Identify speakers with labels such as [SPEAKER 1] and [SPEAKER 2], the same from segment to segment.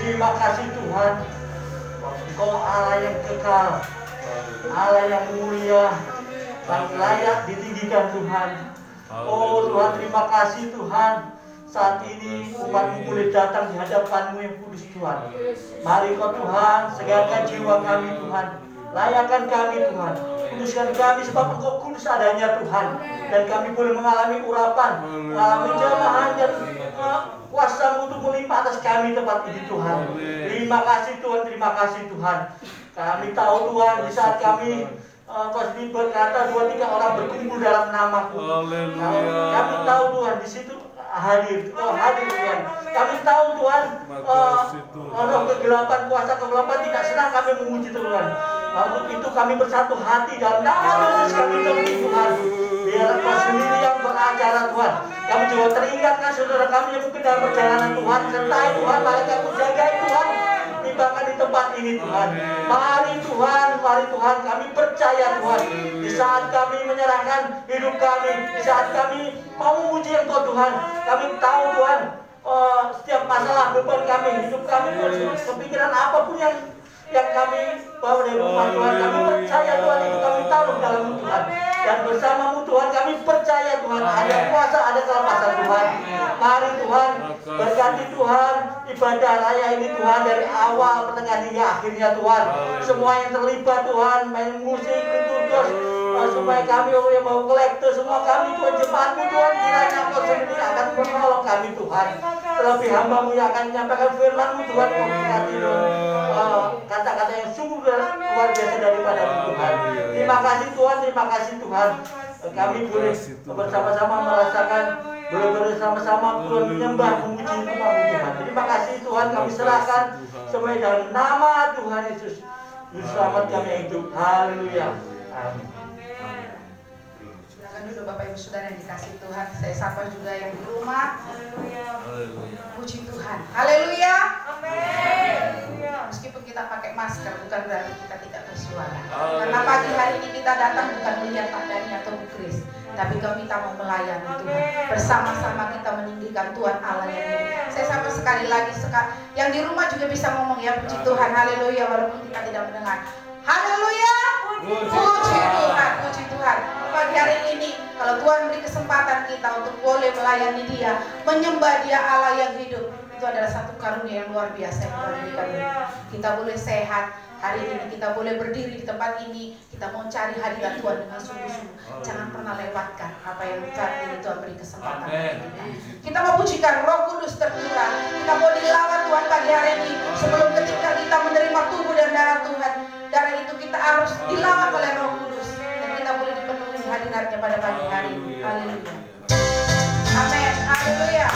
[SPEAKER 1] Terima kasih Tuhan, Engkau Allah yang kekal, Allah yang mulia, dan layak ditinggikan Tuhan. Oh Tuhan, terima kasih Tuhan. Saat ini umat-Mu boleh datang di hadapan-Mu yang kudus Tuhan. Mari Kau Tuhan, segarkan jiwa kami Tuhan. Layakan kami Tuhan. Kuduskan kami sebab Engkau kudus adanya Tuhan. Dan kami boleh mengalami urapan, mengalami jamahan dan kuasa-Mu untuk melimpah atas kami tempat ini Tuhan. Terima kasih Tuhan, terima kasih Tuhan. Kami tahu Tuhan, di saat kami Kau sendiri berkata 2-3 orang berkumpul dalam nama-Ku. Kami tahu Tuhan di situ hadir, hadir Tuhan. Kami tahu Tuhan, roh kegelapan, kuasa kegelapan tidak senang kami memuji Tuhan. Untuk itu kami bersatu hati dalam nama Yesus kami temui Tuhan. Biar Kau sendiri yang beracara Tuhan. Kami juga teringatkan saudara kami yang mungkin dalam perjalanan Tuhan. Sertai Tuhan, malaikat-Mu jagai Tuhan. Bahkan di tempat ini Tuhan. Mari Tuhan, kami percaya Tuhan. Di saat kami menyerahkan hidup kami, di saat kami mau memuji Engkau Tuhan, kami tahu Tuhan, setiap masalah beban kami, hidup kami, kepikiran apapun yang kami bawa dari rumah Tuhan, kami percaya Tuhan itu kami taruh dalam Tuhan. Dan bersama-Mu Tuhan kami percaya Tuhan, ada kuasa, ada kelepasan Tuhan. Mari Tuhan, berkati Tuhan ibadah raya ini Tuhan, dari awal, pertengahan hingga akhirnya Tuhan. Semua yang terlibat Tuhan, main musik, liturgos, supaya kami yang mau kolektor, semua kami Tuhan, jemaat-Mu Tuhan, kiranya Engkau sendiri akan menolong kami Tuhan. Terlebih hamba-Mu yang akan menyampaikan firman-Mu Tuhan, Kau berkati kata-kata yang sungguh luar biasa daripada Tuhan. Terima kasih Tuhan, terima kasih Tuhan. Kami boleh bersama-sama merasakan, boleh bersama-sama Tuhan menyembah, memuji nama-Mu Tuhan. Terima kasih Tuhan, kami serahkan semuanya dalam nama Tuhan Yesus. Juru selamat kami hidup. Haleluya. Amin.
[SPEAKER 2] Silakan dulu Bapak Ibu Saudara yang dikasih Tuhan. Saya sapa juga yang di rumah. Puji Tuhan. Haleluya. Amin. Meskipun kita pakai masker, bukan berarti kita tidak bersuara. Karena pagi hari ini kita datang bukan melihat Pak Dani atau Bu Kris, tapi kita mau melayani Tuhan. Bersama-sama kita meninggikan Tuhan Allah yang hidup. Saya sapa sekali lagi, yang di rumah juga bisa ngomong ya, puji Tuhan. Haleluya, walaupun kita tidak mendengar. Haleluya. Puji Tuhan, puji Tuhan. Pagi hari ini, kalau Tuhan beri kesempatan kita untuk boleh melayani Dia, menyembah Dia Allah yang hidup, itu adalah satu karunia yang luar biasa yang Tuhan berikan. Kita boleh sehat hari ini, kita boleh berdiri di tempat ini, kita mau cari hadirat Tuhan dengan sungguh-sungguh. Jangan pernah lewatkan apa yang saat ini Tuhan beri kesempatan. Kita mau pujikan Roh Kudus tercurah. Kita mau dilawat Tuhan pagi hari ini. Sebelum ketika kita menerima tubuh dan darah Tuhan, darah itu kita harus dilawat oleh Roh Kudus, dan kita boleh dipenuhi hadiratnya pada pagi hari ini. Haleluya. Amin. Haleluya.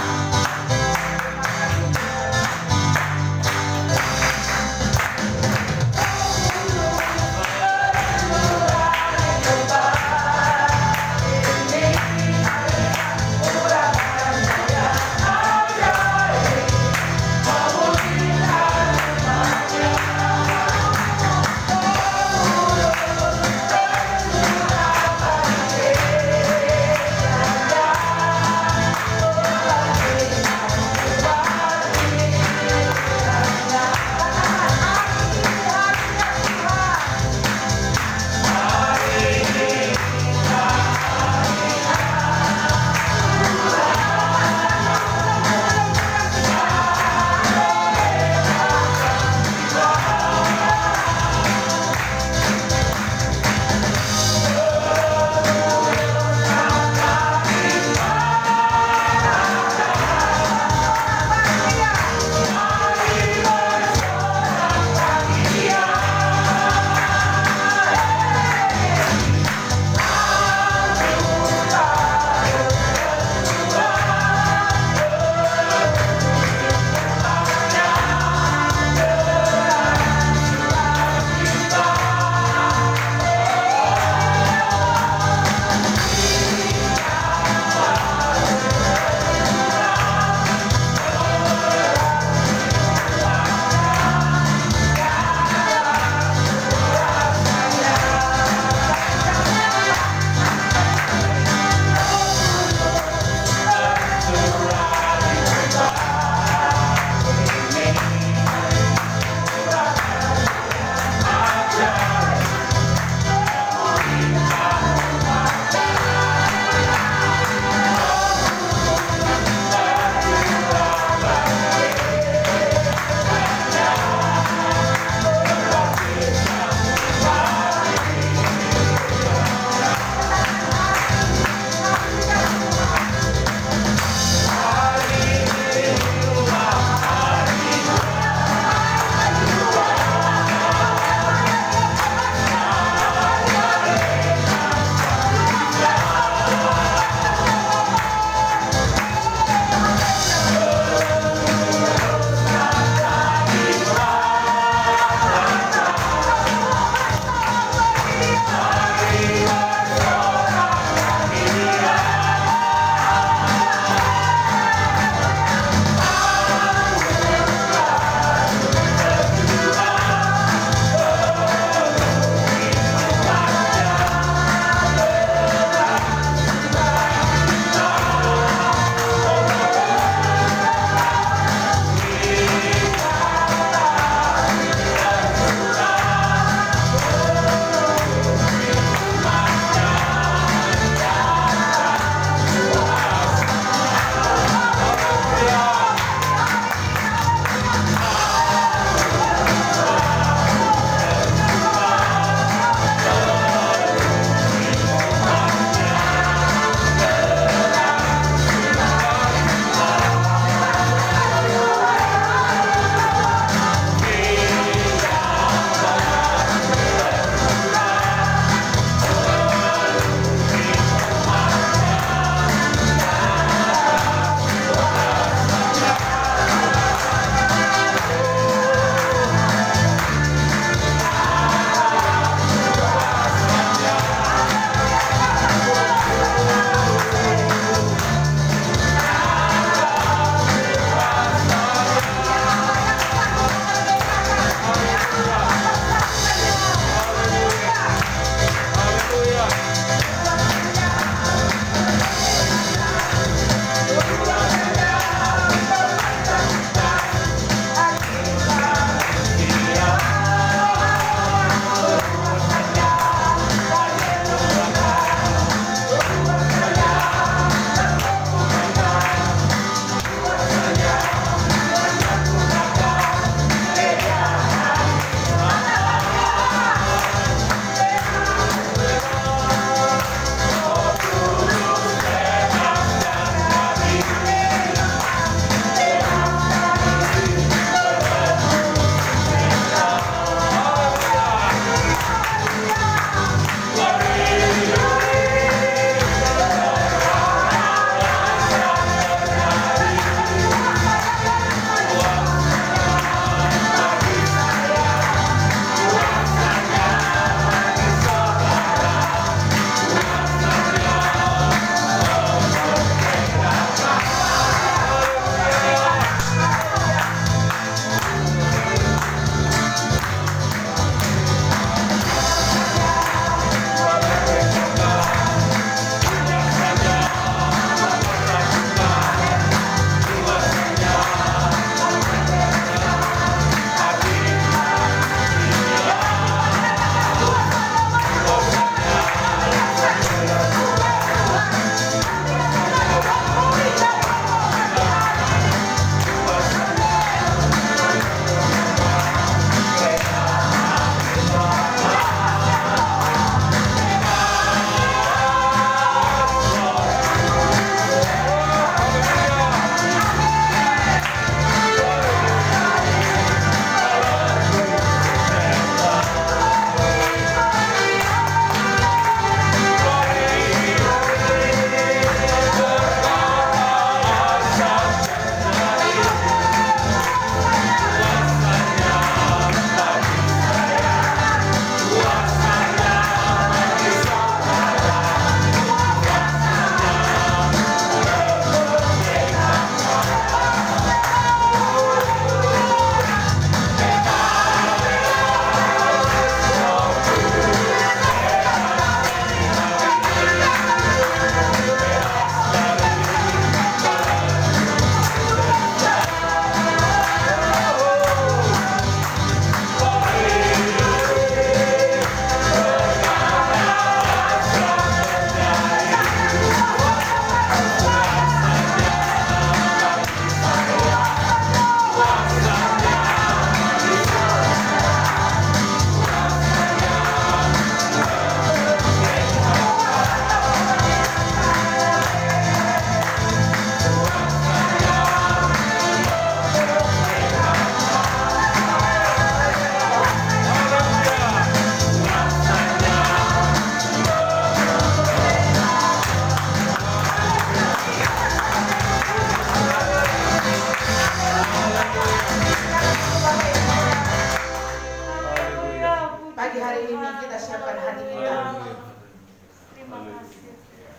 [SPEAKER 2] Pagi hari ini kita siapkan hati kita.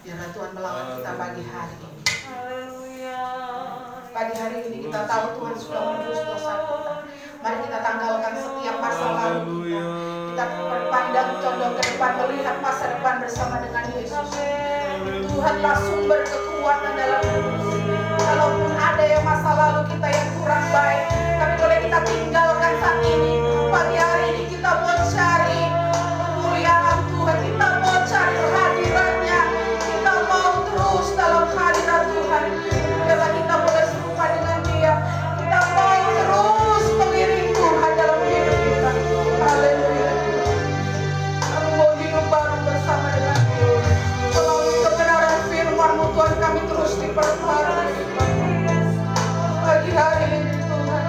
[SPEAKER 2] Biarlah Tuhan melawan kita pagi hari ini. Pagi hari ini kita tahu Tuhan sudah menebus dosa kita. Mari kita tanggalkan setiap masa lalu kita. Kita berpandang condong ke depan, melihat masa depan bersama dengan Yesus. Tuhanlah sumber kekuatan dalam hidup. Kalaupun ada yang masa lalu kita yang kurang baik, tapi boleh kita tinggalkan saat ini. Pagi hari ini kita mau cari kemuliaan Tuhan, kita mau cari kehadirannya, kita mau terus dalam hadirat Tuhan. Biarlah kita boleh serupa dengan Dia. Kita mau terus mengiring Tuhan dalam hidup kita. Haleluya. Kami mau hidup baru bersama dengan Tuhan. Melalui kebenaran firman-Mu Tuhan, kami terus diperbarui. Pagi hari ini Tuhan,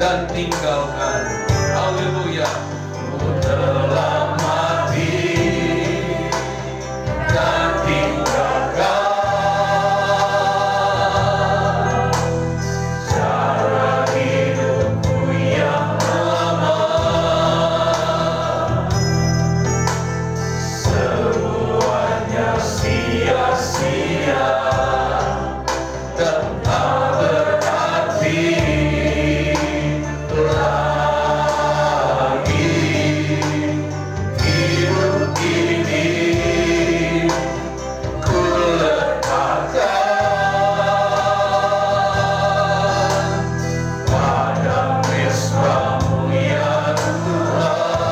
[SPEAKER 3] dan tinggalkan. Haleluya. Ku telah mati dan tinggalkan cara hidupku yang lama. Semuanya sia-sia dan tak berarti lagi. Hidup ini ku letakkan pada mesra-Mu ya Tuhan.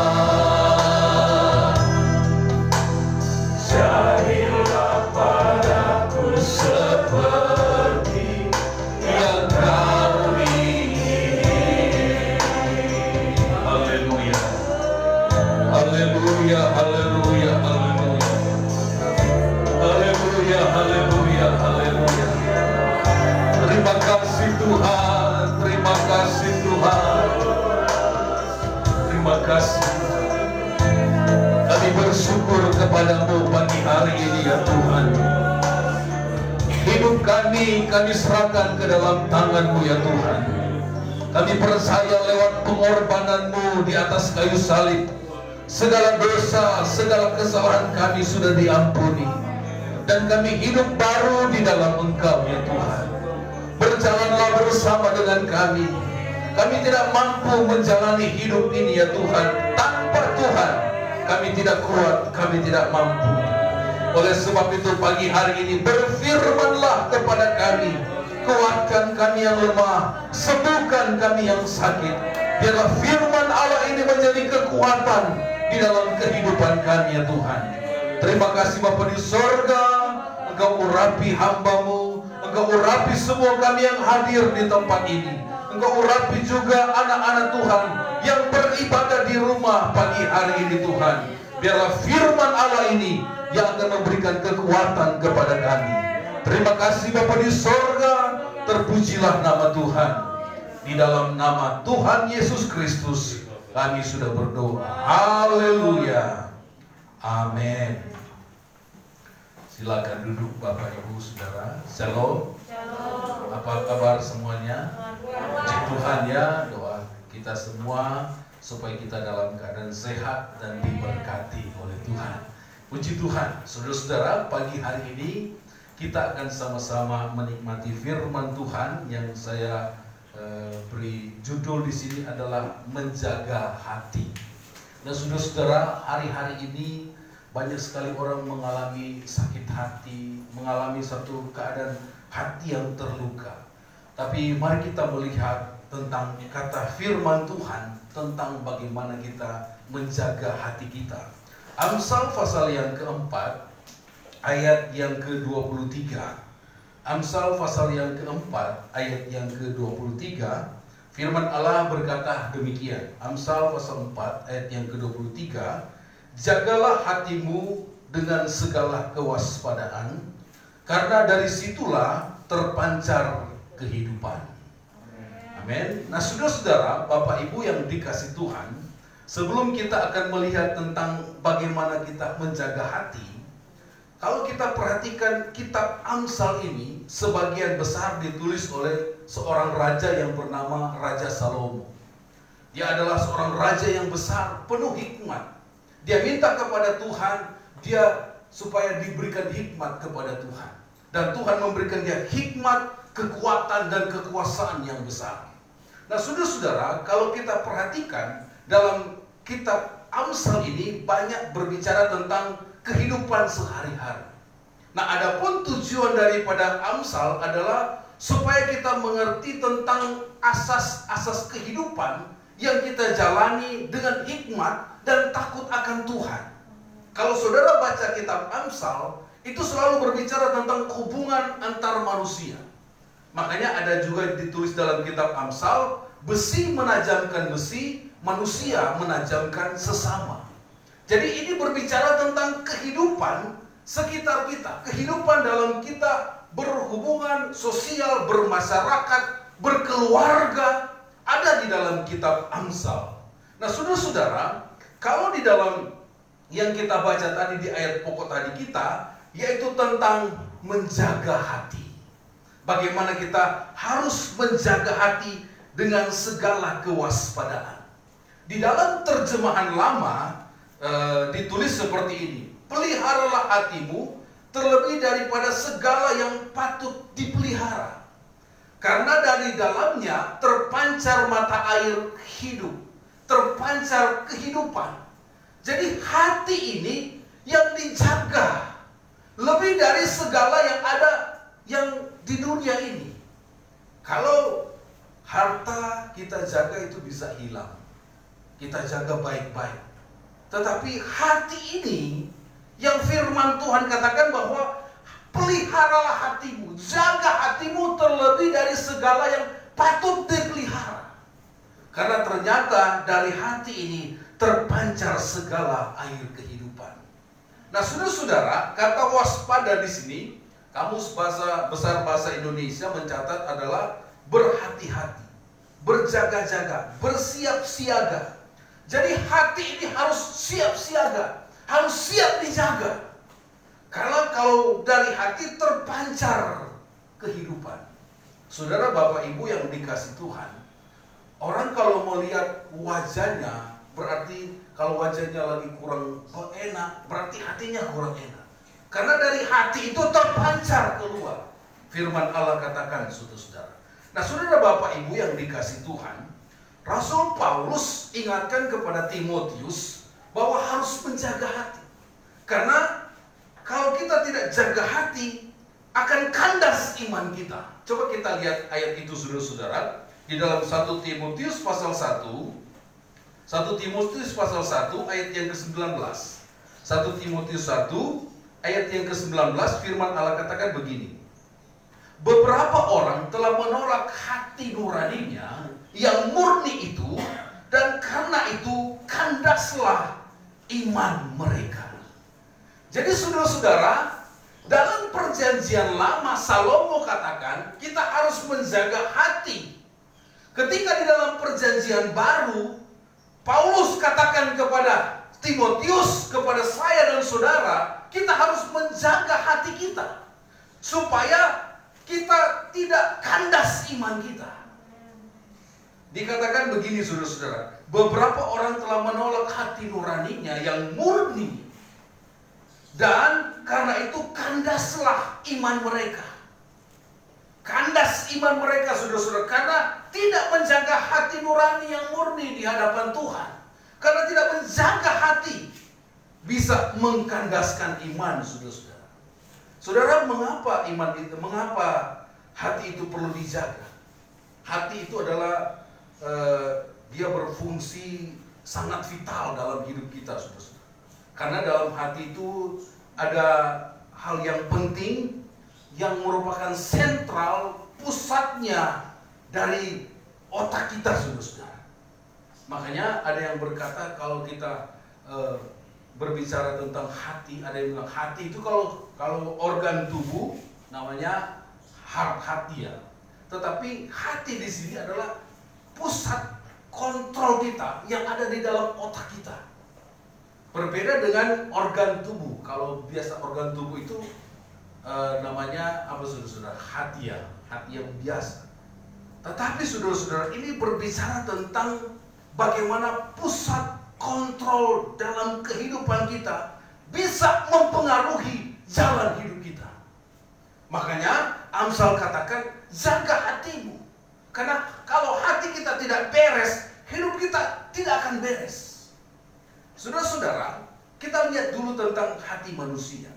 [SPEAKER 3] Jadilah padaku seperti yang Kau ingin. Haleluya. Haleluya, haleluya, haleluya. Haleluya, haleluya, haleluya. Terima kasih Tuhan, terima kasih Tuhan. Terima kasih. Kami bersyukur kepada-Mu pagi hari ini ya Tuhan. Hidup kami serahkan ke dalam tangan-Mu ya Tuhan. Kami percaya lewat pengorbanan-Mu di atas kayu salib, segala dosa, segala kesalahan kami sudah diampuni. Dan kami hidup baru di dalam Engkau ya Tuhan. Berjalanlah bersama dengan kami. Kami tidak mampu menjalani hidup ini ya Tuhan. Tanpa Tuhan kami tidak kuat, kami tidak mampu. Oleh sebab itu pagi hari ini berfirmanlah kepada kami. Kuatkan kami yang lemah, sembuhkan kami yang sakit. Biarlah firman Allah ini menjadi kekuatan di dalam kehidupan kami ya Tuhan. Terima kasih Bapa di sorga, Engkau urapi hamba-Mu, Engkau urapi semua kami yang hadir di tempat ini. Engkau urapi juga anak-anak Tuhan yang beribadah di rumah pagi hari ini Tuhan. Biarlah firman Allah ini yang akan memberikan kekuatan kepada kami. Terima kasih Bapa di sorga, terpujilah nama Tuhan. Di dalam nama Tuhan Yesus Kristus kami sudah berdoa. Haleluya. Amin. Silakan duduk Bapak Ibu Saudara. Shalom. Apa kabar semuanya? Puji Tuhan ya, doa kita semua supaya kita dalam keadaan sehat dan diberkati oleh Tuhan. Puji Tuhan, saudara-saudara, pagi hari ini kita akan sama-sama menikmati firman Tuhan yang saya beri judul di sini adalah menjaga hati. Dan saudara-saudara, hari-hari ini banyak sekali orang mengalami sakit hati, mengalami satu keadaan hati yang terluka. Tapi mari kita melihat tentang kata firman Tuhan tentang bagaimana kita menjaga hati kita. Amsal pasal yang keempat ayat yang ke-23. Amsal pasal yang keempat ayat yang ke-23, firman Allah berkata demikian. Amsal pasal 4 ayat yang ke-23, jagalah hatimu dengan segala kewaspadaan, karena dari situlah terpancar kehidupan. Amin. Nah, saudara-saudara, Bapak Ibu yang dikasih Tuhan, sebelum kita akan melihat tentang bagaimana kita menjaga hati, kalau kita perhatikan kitab Amsal ini, sebagian besar ditulis oleh seorang raja yang bernama Raja Salomo. Dia adalah seorang raja yang besar, penuh hikmat. Dia minta kepada Tuhan, dia supaya diberikan hikmat kepada Tuhan. Dan Tuhan memberikan dia hikmat, kekuatan, dan kekuasaan yang besar. Nah, saudara-saudara, kalau kita perhatikan dalam kitab Amsal ini banyak berbicara tentang kehidupan sehari-hari. Nah, adapun tujuan daripada Amsal adalah supaya kita mengerti tentang asas-asas kehidupan yang kita jalani dengan hikmat dan takut akan Tuhan. Kalau saudara baca kitab Amsal, itu selalu berbicara tentang hubungan antar manusia. Makanya ada juga ditulis dalam kitab Amsal, besi menajamkan besi, manusia menajamkan sesama. Jadi ini berbicara tentang kehidupan sekitar kita, kehidupan dalam kita berhubungan sosial, bermasyarakat, berkeluarga, ada di dalam dalam kitab Amsal. Nah, saudara-saudara, kalau di dalam yang kita baca tadi di ayat pokok tadi kita, yaitu tentang menjaga hati. Bagaimana kita harus menjaga hati dengan segala kewaspadaan. Di dalam terjemahan lama ditulis seperti ini. Peliharalah hatimu terlebih daripada segala yang patut dipelihara. Karena dari dalamnya terpancar mata air hidup, terpancar kehidupan. Jadi hati ini yang dijaga lebih dari segala yang ada yang di dunia ini. Kalau harta kita jaga itu bisa hilang, kita jaga baik-baik. Tetapi hati ini yang firman Tuhan katakan bahwa peliharalah hatimu, jaga hatimu terlebih dari segala yang patut dipelihara. Karena ternyata dari hati ini terpancar segala air kehidupan. Nah, saudara-saudara, kata waspada di sini, Kamus Besar Bahasa Indonesia mencatat adalah berhati-hati, berjaga-jaga, bersiap siaga. Jadi hati ini harus siap siaga, harus siap dijaga. Karena kalau dari hati terpancar kehidupan. Saudara, Bapak, Ibu yang dikasih Tuhan, orang kalau melihat wajahnya, berarti kalau wajahnya lagi kurang enak, berarti hatinya kurang enak. Karena dari hati itu terpancar keluar. Firman Allah katakan, saudara-saudara. Nah, saudara, Bapak, Ibu yang dikasih Tuhan, Rasul Paulus ingatkan kepada Timotius bahwa harus menjaga hati. Karena kalau kita tidak jaga hati, akan kandas iman kita. Coba kita lihat ayat itu, saudara-saudara. Di dalam 1 Timotius pasal 1, 1 Timotius pasal 1 ayat yang ke-19. 1 Timotius 1 ayat yang ke-19, firman Allah katakan begini. Beberapa orang telah menolak hati nuraninya yang murni itu, dan karena itu kandaslah iman mereka. Jadi saudara-saudara, dalam perjanjian lama Salomo katakan kita harus menjaga hati. Ketika di dalam perjanjian baru Paulus katakan kepada Timotius, kepada saya dan saudara, kita harus menjaga hati kita supaya kita tidak kandas iman kita. Dikatakan begini, saudara-saudara, beberapa orang telah menolak hati nuraninya yang murni, dan karena itu kandaslah iman mereka. Kandas iman mereka, saudara-saudara, karena tidak menjaga hati nurani yang murni di hadapan Tuhan. Karena tidak menjaga hati, bisa mengkandaskan iman, saudara-saudara. Saudara, mengapa iman itu, mengapa hati itu perlu dijaga? Hati itu adalah dia berfungsi sangat vital dalam hidup kita, saudara-saudara. Karena dalam hati itu ada hal yang penting yang merupakan sentral, pusatnya dari otak kita, saudara-saudara. Makanya ada yang berkata kalau kita berbicara tentang hati, ada yang bilang hati itu kalau organ tubuh namanya hati ya. Tetapi hati di sini adalah pusat kontrol kita yang ada di dalam otak kita. Berbeda dengan organ tubuh. Kalau biasa organ tubuh itu namanya apa, saudara-saudara? Hati ya, hati yang biasa. Tetapi saudara-saudara, ini berbicara tentang bagaimana pusat kontrol dalam kehidupan kita bisa mempengaruhi jalan hidup kita. Makanya Amsal katakan, jaga hatimu. Karena kalau hati kita tidak beres, hidup kita tidak akan beres. Saudara-saudara, kita lihat dulu tentang hati manusia.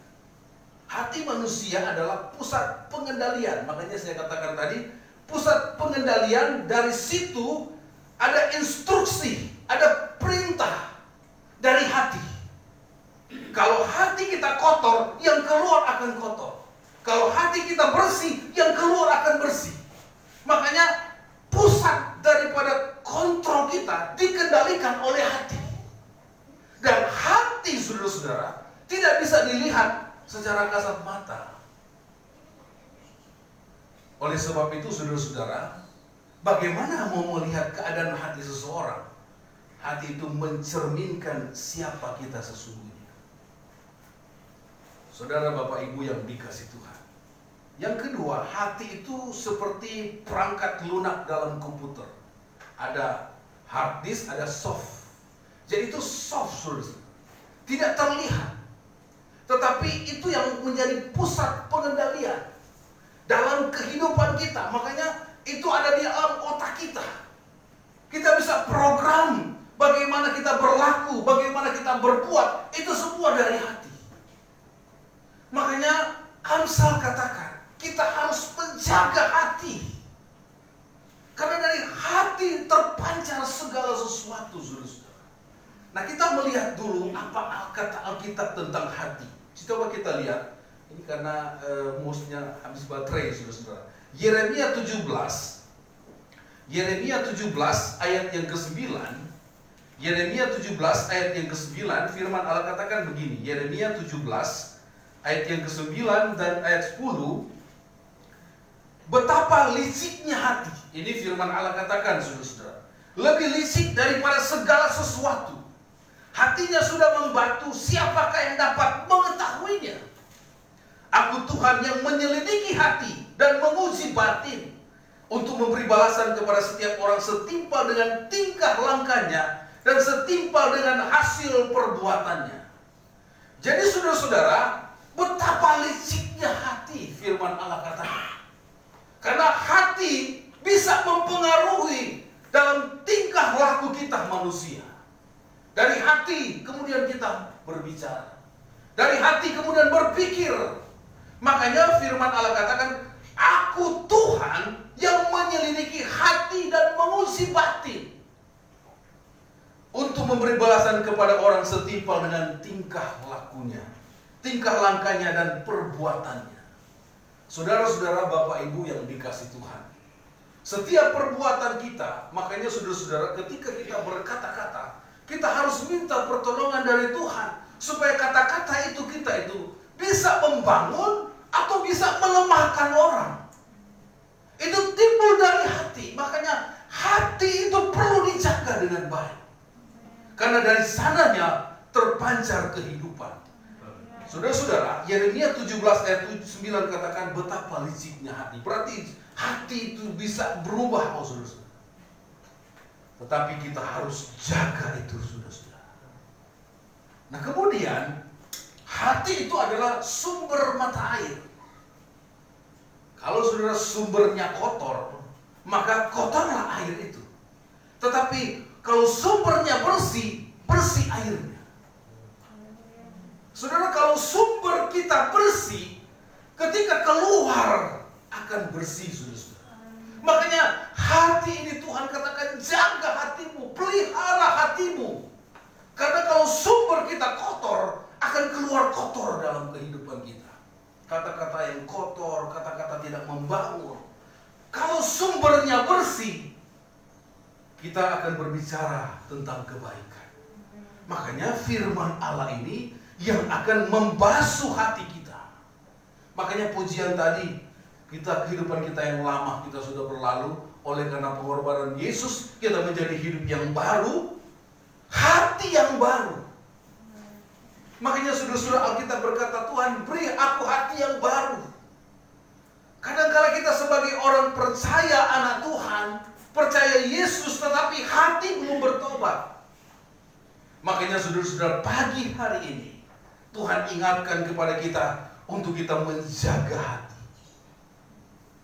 [SPEAKER 3] Hati manusia adalah pusat pengendalian. Makanya saya katakan tadi, pusat pengendalian, dari situ ada instruksi, ada perintah dari hati. Kalau hati kita kotor, yang keluar akan kotor. Kalau hati kita bersih, yang keluar akan bersih. Makanya pusat daripada kontrol kita dikendalikan oleh hati. Dan hati, saudara-saudara, tidak bisa dilihat secara kasat mata. Oleh sebab itu, saudara-saudara, Bagaimana mau melihat keadaan hati seseorang? Hati itu mencerminkan siapa kita sesungguhnya. Saudara, Bapak, Ibu yang dikasih Tuhan. Yang kedua, hati itu seperti perangkat lunak dalam komputer. Ada hard disk, ada soft. Jadi itu soft, saudara. Tidak terlihat. Tetapi itu yang menjadi pusat pengendalian dalam kehidupan kita. Makanya itu ada di dalam otak kita. Kita bisa program bagaimana kita berlaku, bagaimana kita berbuat. Itu semua dari hati. Makanya Amsal katakan, kita harus menjaga hati. Karena dari hati terpancar segala sesuatu, saudara-saudara. Nah, kita melihat dulu apa kata Alkitab tentang hati. Coba kita lihat. Ini karena mouse-nya habis baterai, saudara-saudara. Yeremia 17 ayat yang ke-9. Yeremia 17 ayat yang ke-9, firman Allah katakan begini. Yeremia 17 ayat yang ke-9 dan ayat 10. Betapa liciknya hati. Ini firman Allah katakan, saudara-saudara. Lebih licik daripada segala sesuatu. Hatinya sudah membatu, siapakah yang dapat mengetahuinya? Aku Tuhan yang menyelidiki hati dan menguji batin untuk memberi balasan kepada setiap orang setimpal dengan tingkah langkahnya dan setimpal dengan hasil perbuatannya. Jadi saudara-saudara, betapa liciknya hati, firman Allah katakan. Karena hati bisa mempengaruhi dalam tingkah laku kita manusia. Dari hati kemudian kita berbicara. Dari hati kemudian berpikir. Makanya firman Allah katakan, aku Tuhan yang menyelidiki hati dan menguji batin untuk memberi balasan kepada orang setimpal dengan tingkah lakunya, tingkah langkahnya dan perbuatannya. Saudara-saudara, Bapak Ibu yang dikasih Tuhan, setiap perbuatan kita, makanya saudara-saudara, ketika kita berkata-kata, kita harus minta pertolongan dari Tuhan supaya kata-kata itu kita itu bisa membangun atau bisa melemahkan orang. Itu timbul dari hati. Makanya hati itu perlu dijaga dengan baik. Karena dari sananya terpancar kehidupan. Saudara-saudara, Yeremia 17 ayat 9 katakan betapa liciknya hati. Berarti hati itu bisa berubah, saudara-saudara. Tetapi kita harus jaga itu, saudara-saudara. Nah, kemudian hati itu adalah sumber mata air. Kalau saudara sumbernya kotor, maka kotorlah air itu. Tetapi kalau sumbernya bersih, bersih airnya. Saudara, kalau sumber kita bersih, ketika keluar akan bersih, saudara-saudara. Makanya hati ini Tuhan katakan, jaga hatimu, pelihara hatimu. Karena kalau sumber kita kotor, akan keluar kotor dalam kehidupan kita. Kata-kata yang kotor, kata-kata tidak membangun. Kalau sumbernya bersih, kita akan berbicara tentang kebaikan. Makanya firman Allah ini yang akan membasuh hati kita. Makanya pujian tadi, kehidupan kita yang lama kita sudah berlalu. Oleh karena pengorbanan Yesus, kita menjadi hidup yang baru, hati yang baru. Makanya saudara-saudara, Alkitab berkata, Tuhan beri aku hati yang baru. Kadang-kala kita sebagai orang percaya anak Tuhan, percaya Yesus, tetapi hati belum bertobat. Makanya saudara-saudara, pagi hari ini Tuhan ingatkan kepada kita untuk kita menjaga hati.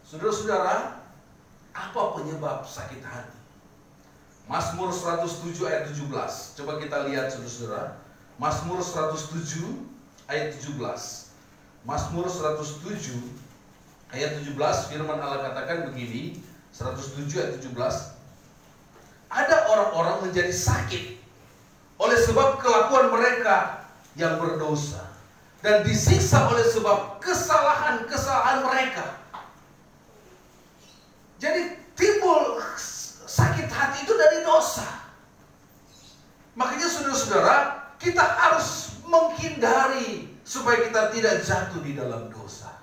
[SPEAKER 3] Saudara-saudara, apa penyebab sakit hati? Mazmur 107 ayat 17. Coba kita lihat, saudara-saudara. Mazmur 107 ayat 17. Mazmur 107 ayat 17, firman Allah katakan begini. 107 ayat 17. Ada orang-orang menjadi sakit oleh sebab kelakuan mereka yang berdosa, dan disiksa oleh sebab kesalahan-kesalahan mereka. Jadi timbul sakit hati itu dari dosa. Makanya saudara-saudara, kita harus menghindari supaya kita tidak jatuh di dalam dosa.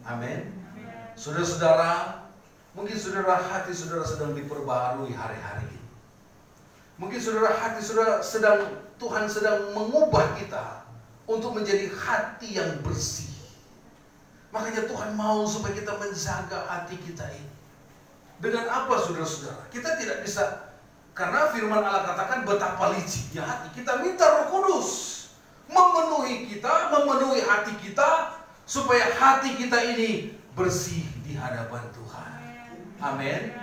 [SPEAKER 3] Amin. Saudara-saudara, Mungkin saudara hati saudara sedang diperbaharui hari-hari ini. Mungkin saudara hati saudara Tuhan sedang mengubah kita untuk menjadi hati yang bersih. Makanya Tuhan mau supaya kita menjaga hati kita ini. Dengan apa saudara-saudara? Kita tidak bisa, karena firman Allah katakan betapa licinnya hati. Kita minta Roh Kudus memenuhi kita, memenuhi hati kita, supaya hati kita ini bersih di hadapan Tuhan. Amin.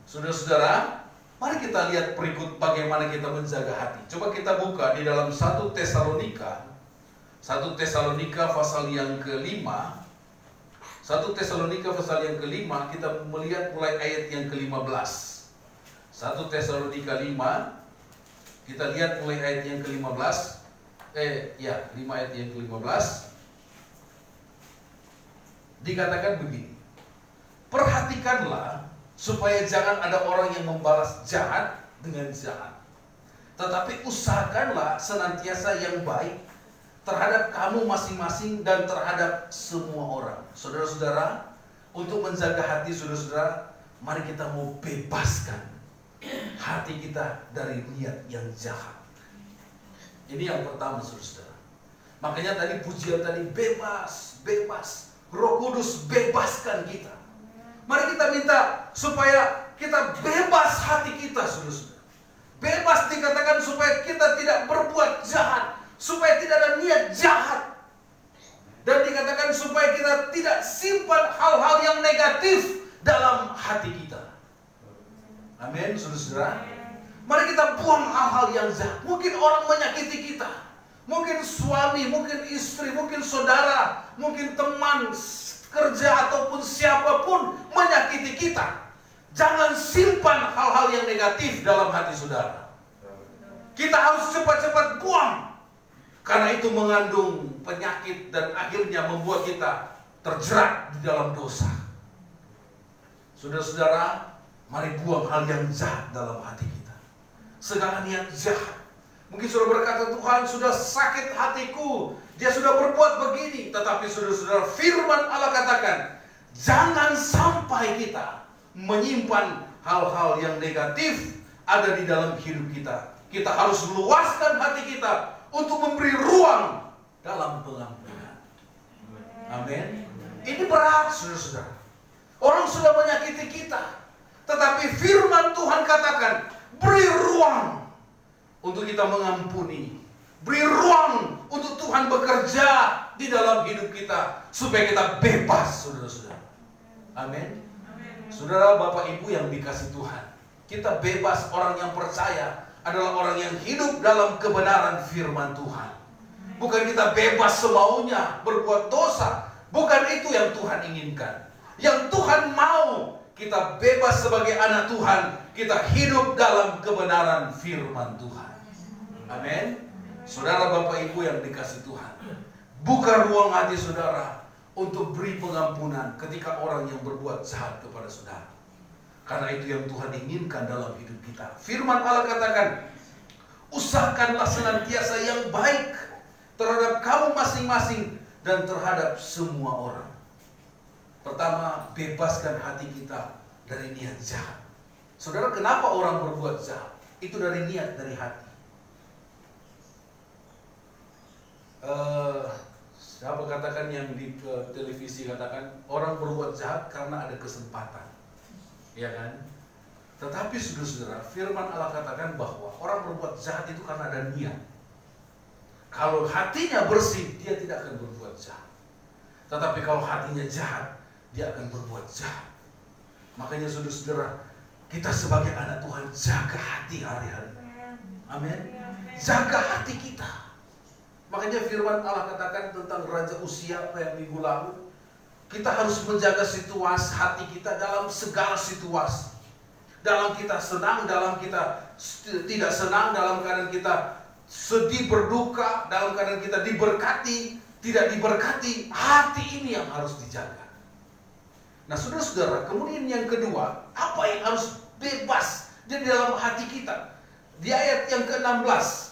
[SPEAKER 3] Saudara-saudara, mari kita lihat berikut bagaimana kita menjaga hati. Coba kita buka di dalam 1 Tesalonika. 1 Tesalonika pasal yang ke-5. 1 Tesalonika pasal yang ke-5, kita melihat mulai ayat yang ke-15. 1 Tesalonika 5, kita lihat mulai ayat yang ke-15. 5 ayat yang ke-15. Dikatakan begini. Perhatikanlah supaya jangan ada orang yang membalas jahat dengan jahat. Tetapi usahakanlah senantiasa yang baik terhadap kamu masing-masing dan terhadap semua orang. Saudara-saudara, untuk menjaga hati saudara-saudara, mari kita mau bebaskan hati kita dari niat yang jahat. Ini yang pertama saudara-saudara. Makanya tadi pujian tadi bebas, bebas. Roh Kudus bebaskan kita. Mari kita minta supaya kita bebas hati kita saudara-saudara. Bebas dikatakan supaya kita tidak berbuat jahat, supaya tidak ada niat jahat. Dan dikatakan supaya kita tidak simpan hal-hal yang negatif dalam hati kita. Amin saudara-saudara. Mari kita buang hal-hal yang jahat. Mungkin orang menyakiti kita, mungkin suami, mungkin istri, mungkin saudara, mungkin teman kerja ataupun siapapun menyakiti kita. Jangan simpan hal-hal yang negatif dalam hati saudara. Kita harus cepat-cepat buang, karena itu mengandung penyakit dan akhirnya membuat kita terjerat di dalam dosa. Saudara-saudara, mari buang hal yang jahat dalam hati kita. Segala niat jahat. Mungkin saudara berkata, Tuhan sudah sakit hatiku, dia sudah berbuat begini. Tetapi saudara-saudara, firman Allah katakan, jangan sampai kita menyimpan hal-hal yang negatif ada di dalam hidup kita. Kita harus luaskan hati kita untuk memberi ruang dalam pengampunan. Amin. Ini berat saudara-saudara. Orang sudah menyakiti kita, tetapi firman Tuhan katakan, beri ruang untuk kita mengampuni. Beri ruang untuk Tuhan bekerja di dalam hidup kita, supaya kita bebas saudara-saudara. Amin. Saudara, Bapak Ibu yang dikasih Tuhan, kita bebas. Orang yang percaya adalah orang yang hidup dalam kebenaran firman Tuhan. Bukan kita bebas semaunya berbuat dosa. Bukan itu yang Tuhan inginkan. Yang Tuhan mau kita bebas sebagai anak Tuhan, kita hidup dalam kebenaran firman Tuhan. Amin. Saudara, Bapak Ibu yang dikasih Tuhan, buka ruang hati saudara untuk beri pengampunan ketika orang yang berbuat jahat kepada saudara. Karena itu yang Tuhan inginkan dalam hidup kita. Firman Allah katakan, usahakanlah senantiasa yang baik terhadap kamu masing-masing dan terhadap semua orang. Pertama, bebaskan hati kita dari niat jahat. Saudara, kenapa orang berbuat jahat? Itu dari niat, dari hati. Siapa katakan yang di televisi katakan orang berbuat jahat karena ada kesempatan, ya kan? Tetapi saudara-saudara, firman Allah katakan bahwa orang berbuat jahat itu karena ada niat. Kalau hatinya bersih, dia tidak akan berbuat jahat. Tetapi kalau hatinya jahat, dia akan berbuat jahat. Makanya saudara-saudara, kita sebagai anak Tuhan jaga hati hari-hari. Amin. Jaga hati kita. Makanya firman Allah katakan tentang Raja Uzia yang minggu lalu, kita harus menjaga situasi hati kita dalam segala situasi. Dalam kita senang, dalam kita tidak senang, dalam keadaan kita sedih, berduka, dalam keadaan kita diberkati, tidak diberkati, hati ini yang harus dijaga. Nah saudara-saudara, kemudian yang kedua, apa yang harus bebas di dalam hati kita? Di ayat yang ke-16,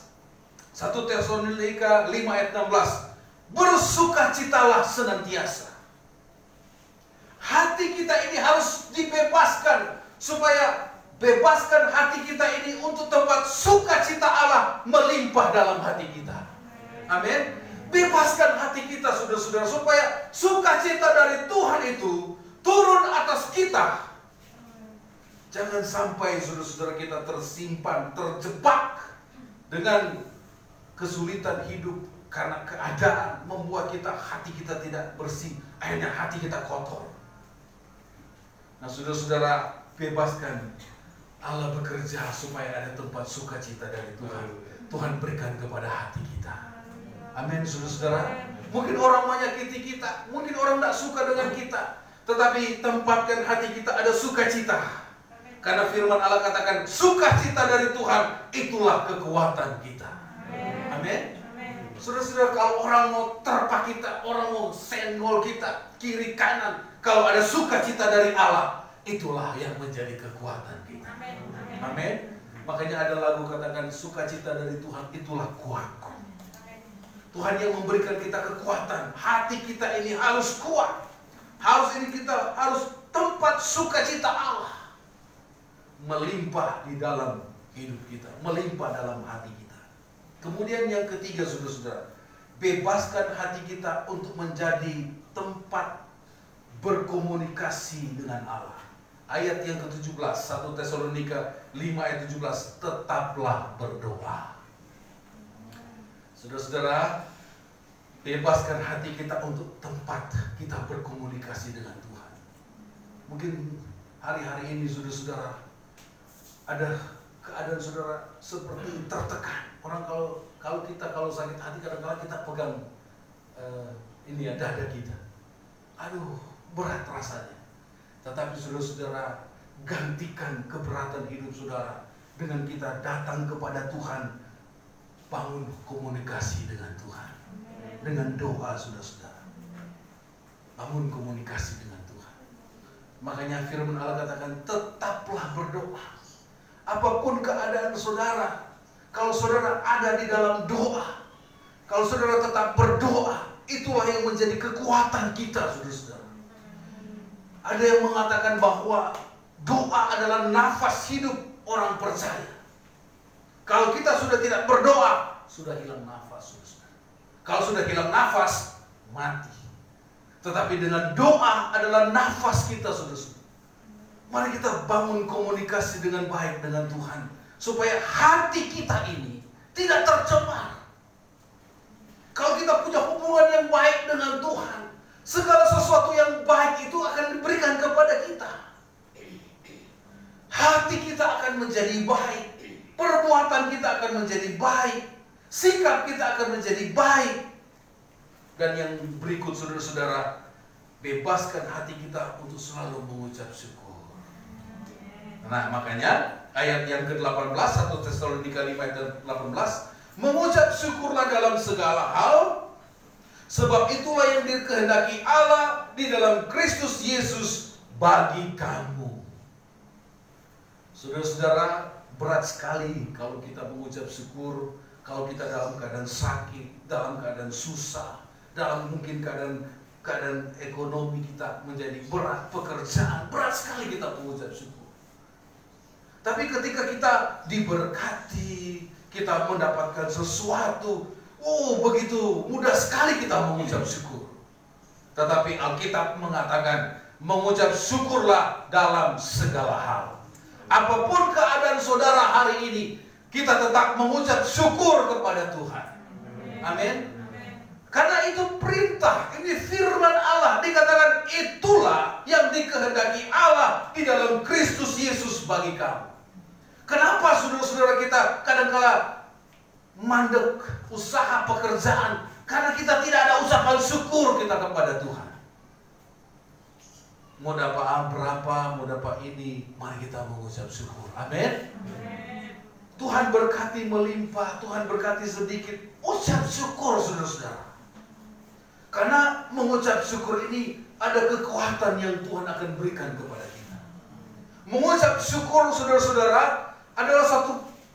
[SPEAKER 3] 1 Tesalonika 5 ayat 16, bersukacitalah senantiasa. Hati kita ini harus dibebaskan, supaya bebaskan hati kita ini untuk tempat sukacita Allah melimpah dalam hati kita. Amin. Bebaskan hati kita, saudara-saudara, supaya sukacita dari Tuhan itu turun atas kita. Jangan sampai saudara-saudara kita tersimpan, terjebak dengan kesulitan hidup karena keadaan membuat hati kita tidak bersih, akhirnya hati kita kotor. Nah, saudara-saudara, bebaskan. Allah bekerja supaya ada tempat sukacita dari Tuhan. Tuhan berikan kepada hati kita. Amin, saudara-saudara. Mungkin orang menyakiti kita, mungkin orang tidak suka dengan kita, tetapi tempatkan hati kita ada sukacita. Karena firman Allah katakan, sukacita dari Tuhan itulah kekuatan kita. Amin. Saudara-saudara, kalau orang mau terpa kita, orang mau senggol kita, kiri kanan, kalau ada sukacita dari Allah, itulah yang menjadi kekuatan kita. Amin. Makanya ada lagu katakan, sukacita dari Tuhan itulah kuatku. Tuhan yang memberikan kita kekuatan. Hati kita ini harus kuat. Kita harus tempat sukacita Allah melimpah di dalam hidup kita, melimpah dalam hati kita. Kemudian yang ketiga, saudara-saudara, bebaskan hati kita untuk menjadi tempat berkomunikasi dengan Allah. Ayat yang ke-17, 1 Tesalonika 5 ayat 17, tetaplah berdoa. Saudara-saudara, bebaskan hati kita untuk tempat kita berkomunikasi dengan Tuhan. Mungkin hari-hari ini saudara-saudara ada keadaan saudara seperti tertekan. Orang kalau sakit hati kadang-kadang kita pegang dada kita. Aduh, berat rasanya. Tetapi saudara-saudara, gantikan keberatan hidup saudara dengan kita datang kepada Tuhan, bangun komunikasi dengan Tuhan. Dengan doa, saudara-saudara. Bangun komunikasi dengan Tuhan. Makanya firman Allah katakan, tetaplah berdoa. Apapun keadaan saudara, kalau saudara ada di dalam doa, kalau saudara tetap berdoa, itulah yang menjadi kekuatan kita, saudara-saudara. Ada yang mengatakan bahwa doa adalah nafas hidup orang percaya. Kalau kita sudah tidak berdoa, sudah hilang nafas, saudara-saudara. Kalau sudah hilang nafas, mati. Tetapi dengan doa adalah nafas kita, saudara-saudara. Mari kita bangun komunikasi dengan baik dengan Tuhan, supaya hati kita ini tidak tercemar. Kalau kita punya hubungan yang baik dengan Tuhan, segala sesuatu yang baik itu akan diberikan kepada kita. Hati kita akan menjadi baik, perbuatan kita akan menjadi baik, sikap kita akan menjadi baik. Dan yang berikut, saudara-saudara, bebaskan hati kita untuk selalu mengucap syukur. Nah, makanya ayat yang ke-18, 1 Tesalonika 5 ayat 18, mengucap syukurlah dalam segala hal, sebab itulah yang dikehendaki Allah di dalam Kristus Yesus bagi kamu. Saudara-saudara, berat sekali kalau kita mengucap syukur, kalau kita dalam keadaan sakit, dalam keadaan susah, dalam mungkin keadaan ekonomi kita menjadi berat, pekerjaan, berat sekali kita mengucap syukur. Tapi ketika kita diberkati, kita mendapatkan sesuatu, begitu mudah sekali kita mengucap syukur. Tetapi Alkitab mengatakan, mengucap syukurlah dalam segala hal. Apapun keadaan saudara hari ini, kita tetap mengucap syukur kepada Tuhan. Amin. Karena itu perintah, ini firman Allah, dikatakan itulah yang dikehendaki Allah di dalam Kristus Yesus bagi kamu. Kenapa saudara-saudara kita kadang-kala mandek usaha pekerjaan? Karena kita tidak ada ucapan syukur kita kepada Tuhan. Mau dapat berapa, mau dapat ini, mari kita mengucap syukur. Amin. Tuhan berkati melimpah, Tuhan berkati sedikit, ucap syukur saudara-saudara. Karena mengucap syukur ini ada kekuatan yang Tuhan akan berikan kepada kita. Mengucap syukur saudara-saudara adalah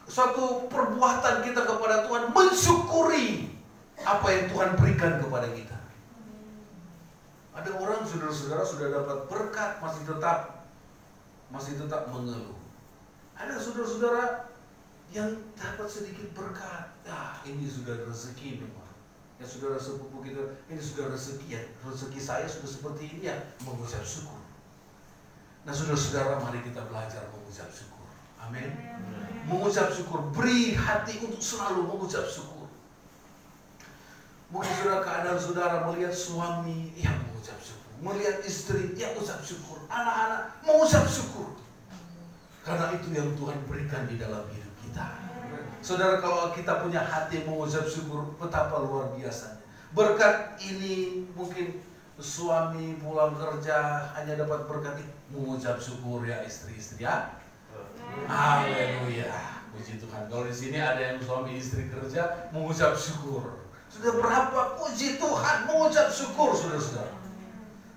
[SPEAKER 3] suatu perbuatan kita kepada Tuhan, mensyukuri apa yang Tuhan berikan kepada kita. Ada orang saudara-saudara sudah dapat berkat masih tetap mengeluh. Ada saudara-saudara yang dapat sedikit berkat, ini sudah rezeki memang. Ya saudara sepupu kita, ini sudah rezeki ya, rezeki saya sudah seperti ini ya, mengucap syukur. Nah saudara-saudara, mari kita belajar mengucap syukur. Amin. Mengucap syukur, beri hati untuk selalu mengucap syukur. Mungkin saudara keadaan saudara melihat suami yang mengucap syukur, melihat istri yang mengucap syukur, anak-anak mengucap syukur. Karena itu yang Tuhan berikan di dalam hidup kita. Saudara, kalau kita punya hati mengucap syukur, betapa luar biasanya. Berkat ini mungkin suami pulang kerja hanya dapat berkat ini. Mengucap syukur ya istri-istri ya. Haleluya. Puji Tuhan. Kalau di sini ada yang suami istri kerja, mengucap syukur. Sudah berapa puji Tuhan mengucap syukur, saudara-saudara.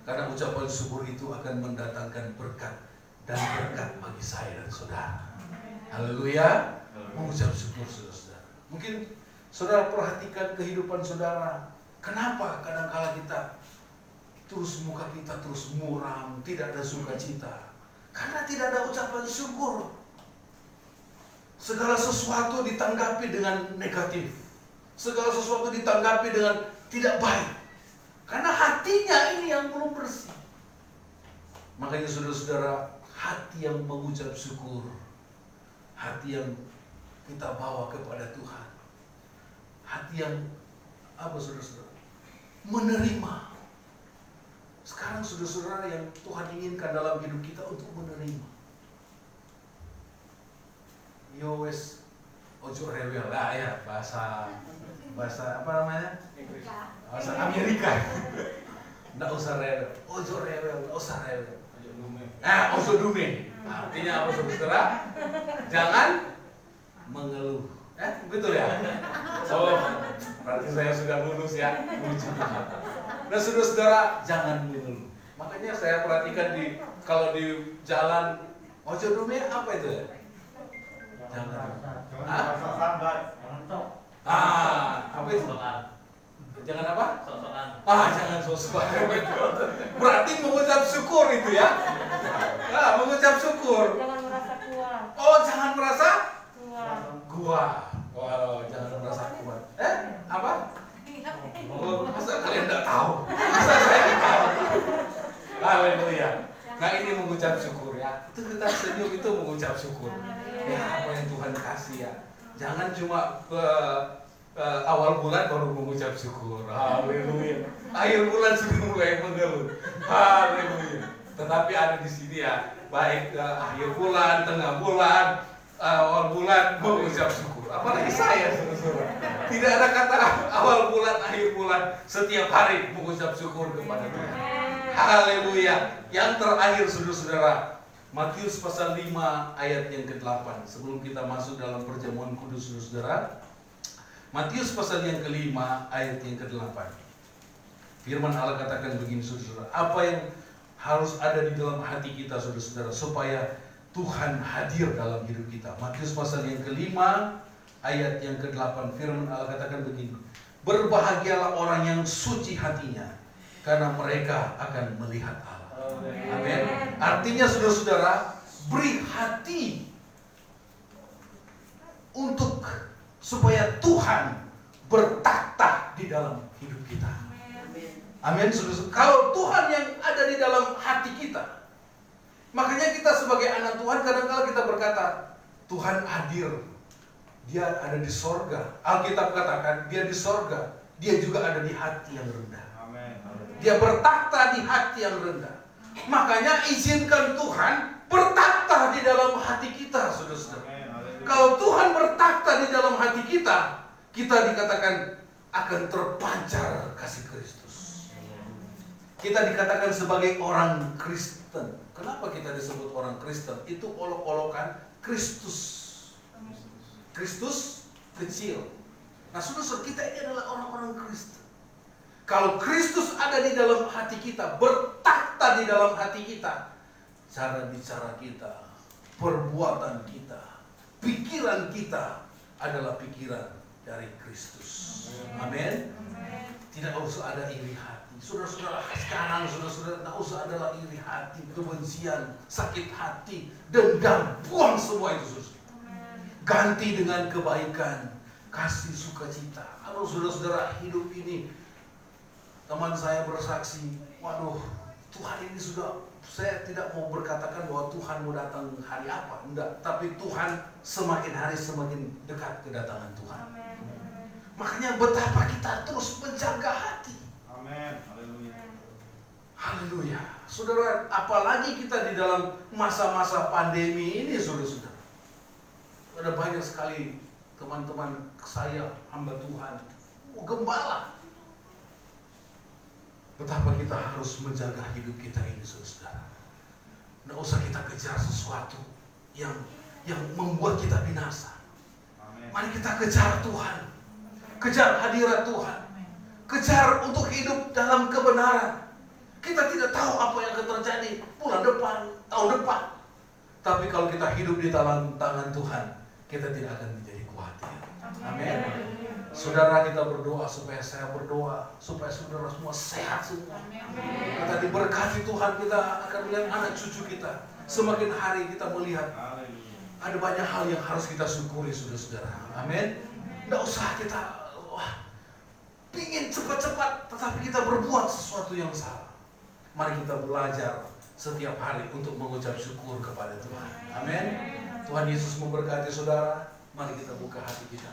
[SPEAKER 3] Karena ucapan syukur itu akan mendatangkan berkat dan berkat bagi saya dan saudara. Haleluya. Mengucap syukur, saudara-saudara. Mungkin saudara perhatikan kehidupan saudara. Kenapa kadang-kala muka kita terus muram, tidak ada sukacita? Karena tidak ada ucapan syukur. Segala sesuatu ditanggapi dengan negatif. Segala sesuatu ditanggapi dengan tidak baik. Karena hatinya ini yang belum bersih. Makanya saudara-saudara, hati yang mengucap syukur, hati yang kita bawa kepada Tuhan, hati yang saudara-saudara? Menerima. Sekarang saudara-saudara yang Tuhan inginkan dalam hidup kita untuk menerima. Yowes ojo rewel lah ya, bahasa apa namanya? Bahasa Amerika. Nggak usah rewel, ojo rewel, nggak usah rewel. Ojo dume. Artinya apa saudara? Jangan mengeluh. Betul ya? Berarti saya sudah lulus ya. Puji Tuhan. Nah saudara-saudara, jangan mengeluh. Makanya saya perhatikan kalau di jalan ojo dume apa itu ya? Jangan. Apa itu? Jangan apa? Jangan sok-sokan. Berarti mengucap syukur itu ya? Mengucap syukur.
[SPEAKER 4] Jangan merasa kuat.
[SPEAKER 3] Jangan merasa kuat. Jangan merasa kuat. Apa? Masa kalian tidak tahu? Masa saya tahu? Haleluya. Nah ini mengucap syukur ya. Itu kita senyum itu mengucap syukur. Ya apa yang Tuhan kasih ya. Jangan cuma awal bulan baru mengucap syukur. Haleluya. Akhir bulan sudah mulai mengeluh. Haleluya. Tetapi ada di sini ya, baik akhir bulan, tengah bulan, awal bulan mengucap syukur. Apalagi saya, saudara-saudara. Tidak ada kata awal bulan, akhir bulan, setiap hari mengucap syukur kepada Tuhan. Haleluya. Yang terakhir, saudara-saudara, Matius pasal 5 ayat yang ke-8. Sebelum kita masuk dalam perjamuan kudus, saudara-saudara, Matius pasal yang ke-5 ayat yang ke-8. Firman Allah katakan begini, saudara-saudara, apa yang harus ada di dalam hati kita, saudara-saudara, supaya Tuhan hadir dalam hidup kita. Matius pasal yang ke-5 ayat yang ke-8. Firman Allah katakan begini, berbahagialah orang yang suci hatinya, karena mereka akan melihat Allah. Amin. Artinya saudara-saudara, beri hati untuk supaya Tuhan bertakhta di dalam hidup kita. Amin. Kalau Tuhan yang ada di dalam hati kita, makanya kita sebagai anak Tuhan kadang-kala kita berkata, Tuhan hadir, Dia ada di sorga. Alkitab katakan Dia di sorga, Dia juga ada di hati yang rendah. Dia bertakhta di hati yang rendah. Makanya izinkan Tuhan bertakhta di dalam hati kita, saudara-saudara. Kalau Tuhan bertakhta di dalam hati kita, kita dikatakan akan terpancar kasih Kristus. Kita dikatakan sebagai orang Kristen. Kenapa kita disebut orang Kristen? Itu olok-olokan Kristus. Kristus kecil. Nah saudara-saudara, kita ini adalah orang-orang Kristen. Kalau Kristus ada di dalam hati kita, bertakhta di dalam hati kita, cara bicara kita, perbuatan kita, pikiran kita adalah pikiran dari Kristus. Amin. Tidak usah ada iri hati. Saudara-saudara, sekarang saudara-saudara tidak usah ada lagi iri hati, kebencian, sakit hati, dendam. Buang semua itu, saudara. Ganti dengan kebaikan, kasih sukacita. Kalau saudara-saudara hidup ini, teman saya bersaksi, waduh, Tuhan ini sudah, saya tidak mau berkatakan bahwa Tuhan mau datang hari apa, enggak. Tapi Tuhan semakin hari semakin dekat kedatangan Tuhan. Makanya betapa kita terus menjaga hati.
[SPEAKER 4] Amin. Haleluya.
[SPEAKER 3] Haleluya. Saudara, apalagi kita di dalam masa-masa pandemi ini, saudara-saudara. Ada banyak sekali teman-teman saya, hamba Tuhan, gembala. Betapa kita harus menjaga hidup kita ini, saudara. Nggak usah kita kejar sesuatu yang membuat kita binasa.
[SPEAKER 4] Amin.
[SPEAKER 3] Mari kita kejar Tuhan. Kejar hadirat Tuhan. Kejar untuk hidup dalam kebenaran. Kita tidak tahu apa yang akan terjadi bulan depan, tahun depan. Tapi kalau kita hidup di dalam tangan Tuhan, kita tidak akan menjadi khawatir. Amin. Saudara, kita berdoa supaya saya berdoa, supaya saudara semua sehat semua. Kita diberkati Tuhan, kita akan melihat anak cucu kita. Semakin hari kita melihat ada banyak hal yang harus kita syukuri, saudara-saudara. Amin. Tidak usah kita pingin cepat-cepat, tetapi kita berbuat sesuatu yang salah. Mari kita belajar setiap hari untuk mengucap syukur kepada Tuhan. Amin. Tuhan Yesus memberkati saudara. Mari kita buka hati kita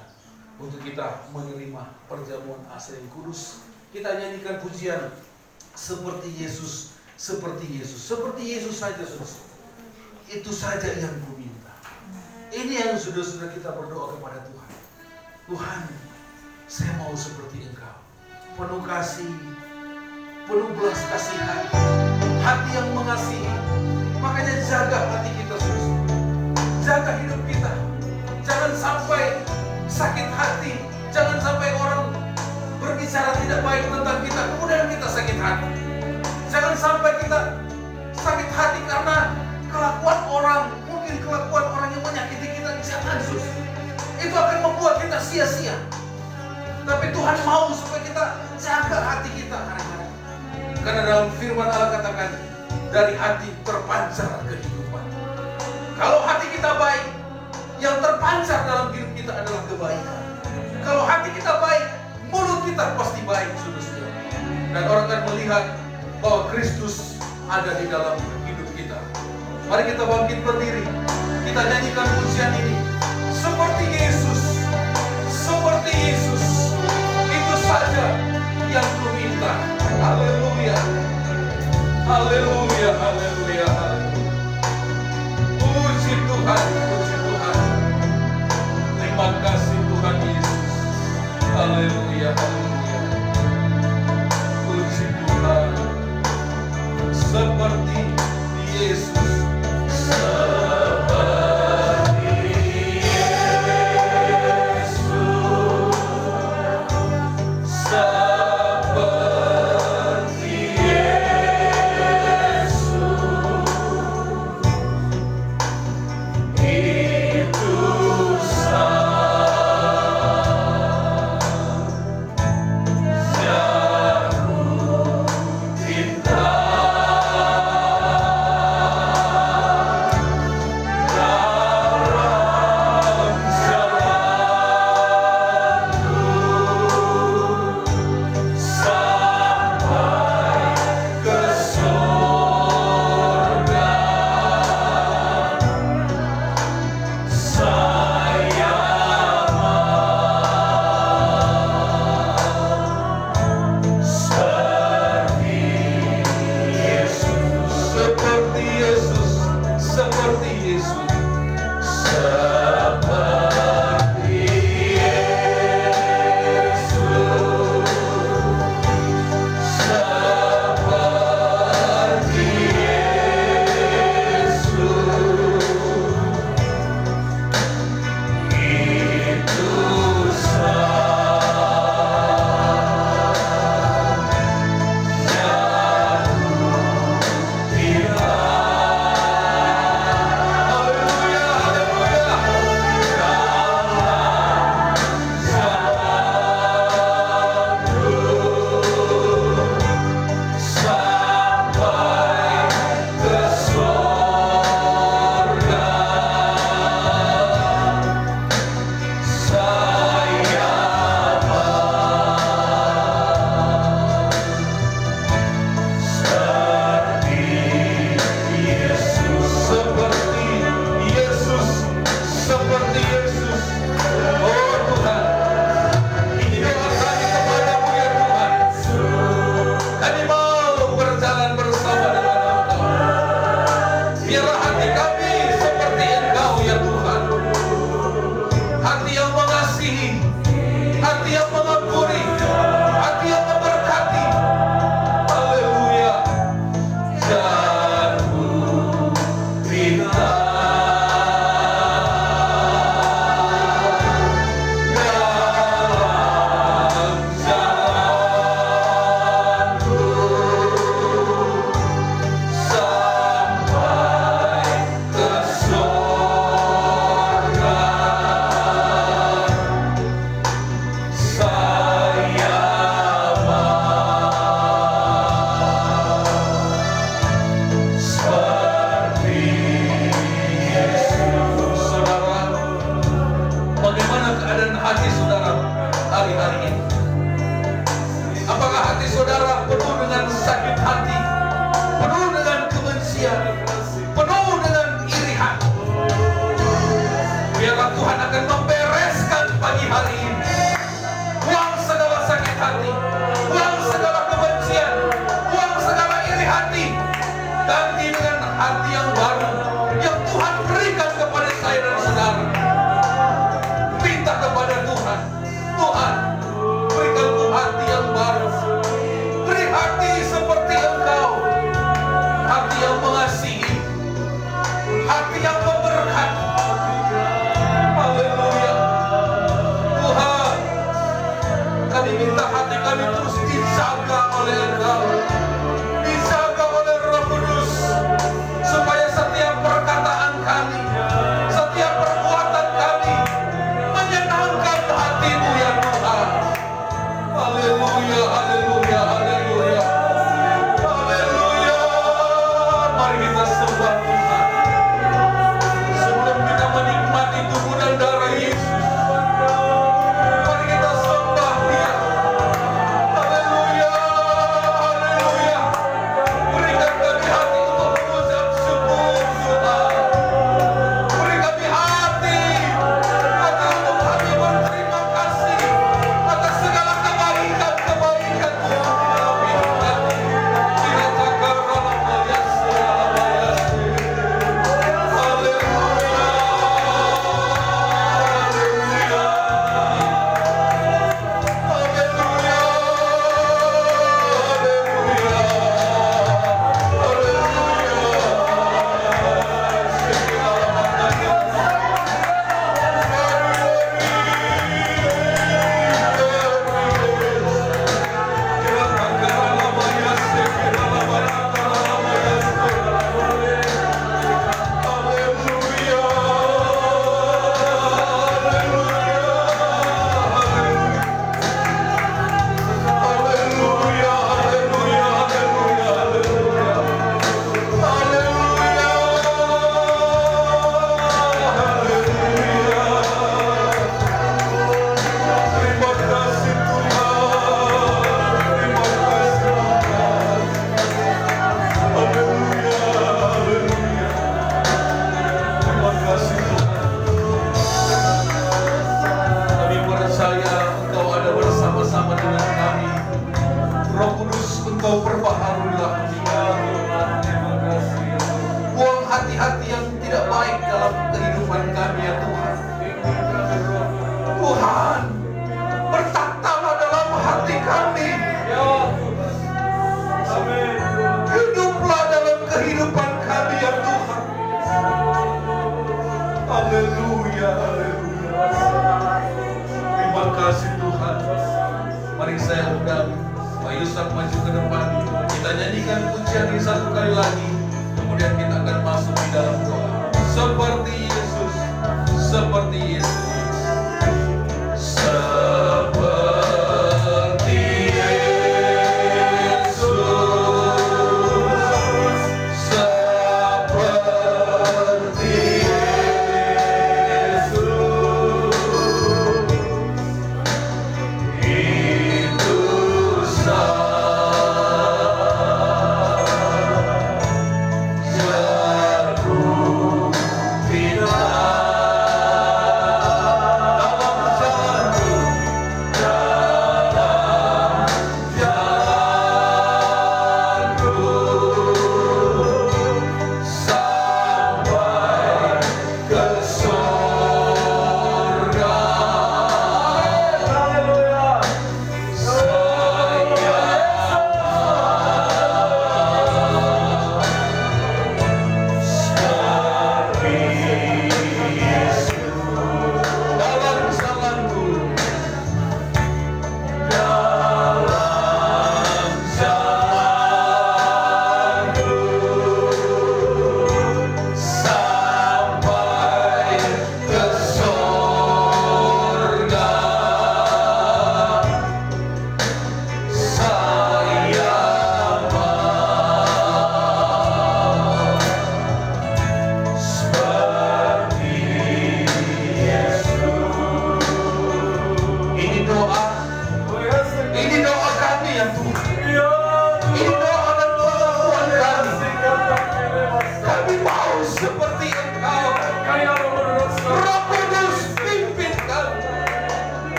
[SPEAKER 3] untuk kita menerima perjamuan asa yang kudus. Kita nyanyikan pujian seperti Yesus, seperti Yesus, seperti Yesus saja, saudara. Itu saja yang ku minta. Ini yang sudah kita berdoa kepada Tuhan. Tuhan, saya mau seperti Engkau, penuh kasih, penuh belas kasihan, hati yang mengasihi. Makanya jaga hati kita, saudara. Jaga hidup kita. Jangan sampai sakit hati, jangan sampai orang berbicara tidak baik tentang kita, kemudian kita sakit hati. Jangan sampai kita sakit hati karena kelakuan orang, mungkin kelakuan orang yang menyakiti kita. Jangan, sus. Itu akan membuat kita sia-sia. Tapi Tuhan mau supaya kita jaga hati kita hari-hari. Karena dalam firman Allah katakan, dari hati terpancar kehidupan. Kalau hati kita baik, yang terpancar dalam hidup kita adalah kebaikan. Kalau hati kita baik, mulut kita pasti baik, saudara-saudara. Dan orang akan melihat bahwa Kristus ada di dalam hidup kita. Mari kita bangkit berdiri. Kita nyanyikan pujian ini. Seperti Yesus, seperti Yesus. Itu saja yang ku minta. Haleluya. Haleluya, haleluya, haleluya. Puji Tuhan, puji Tuhan. Terima kasih Tuhan Yesus. Haleluya, haleluya. Puji Tuhan. Seperti Yesus, seperti mengasihi, hati yang mengampuni, hati yang memberkati. Haleluya. Jatuh bintang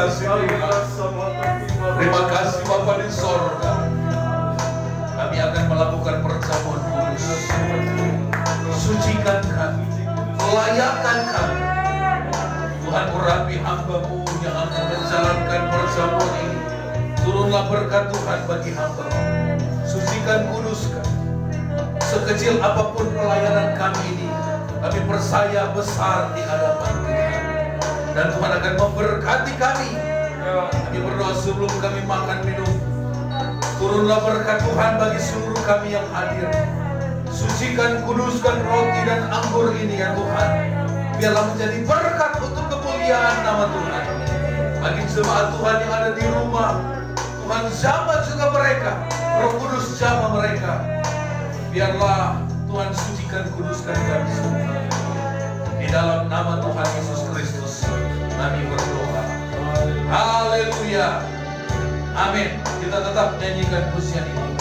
[SPEAKER 3] kasih Tuhan. Terima kasih Bapa di sorga. Kami akan melakukan perjamuan kudus. Sucikan kami, layakan kami. Tuhan, urapi hamba-Mu yang akan menjalankan perjamuan ini. Turunlah berkat Tuhan bagi hamba-Mu. Sucikan, kuduskan. Sekecil apapun pelayanan kami ini, kami percaya besar di hadapan Tuhan. Dan Tuhan akan memberkati kami. Kami berdoa sebelum kami makan minum. Turunlah berkat Tuhan bagi seluruh kami yang hadir. Sucikan, kuduskan roti dan anggur ini ya Tuhan. Biarlah menjadi berkat untuk kemuliaan nama Tuhan. Bagi jemaat Tuhan yang ada di rumah, Tuhan jamah juga mereka. Roh Kudus jamah mereka. Biarlah Tuhan sucikan, kuduskan kami semua. Di dalam nama Tuhan Yesus Kristus kami berdoa. Haleluya. Amin. Kita tetap nyanyikan pujian ini.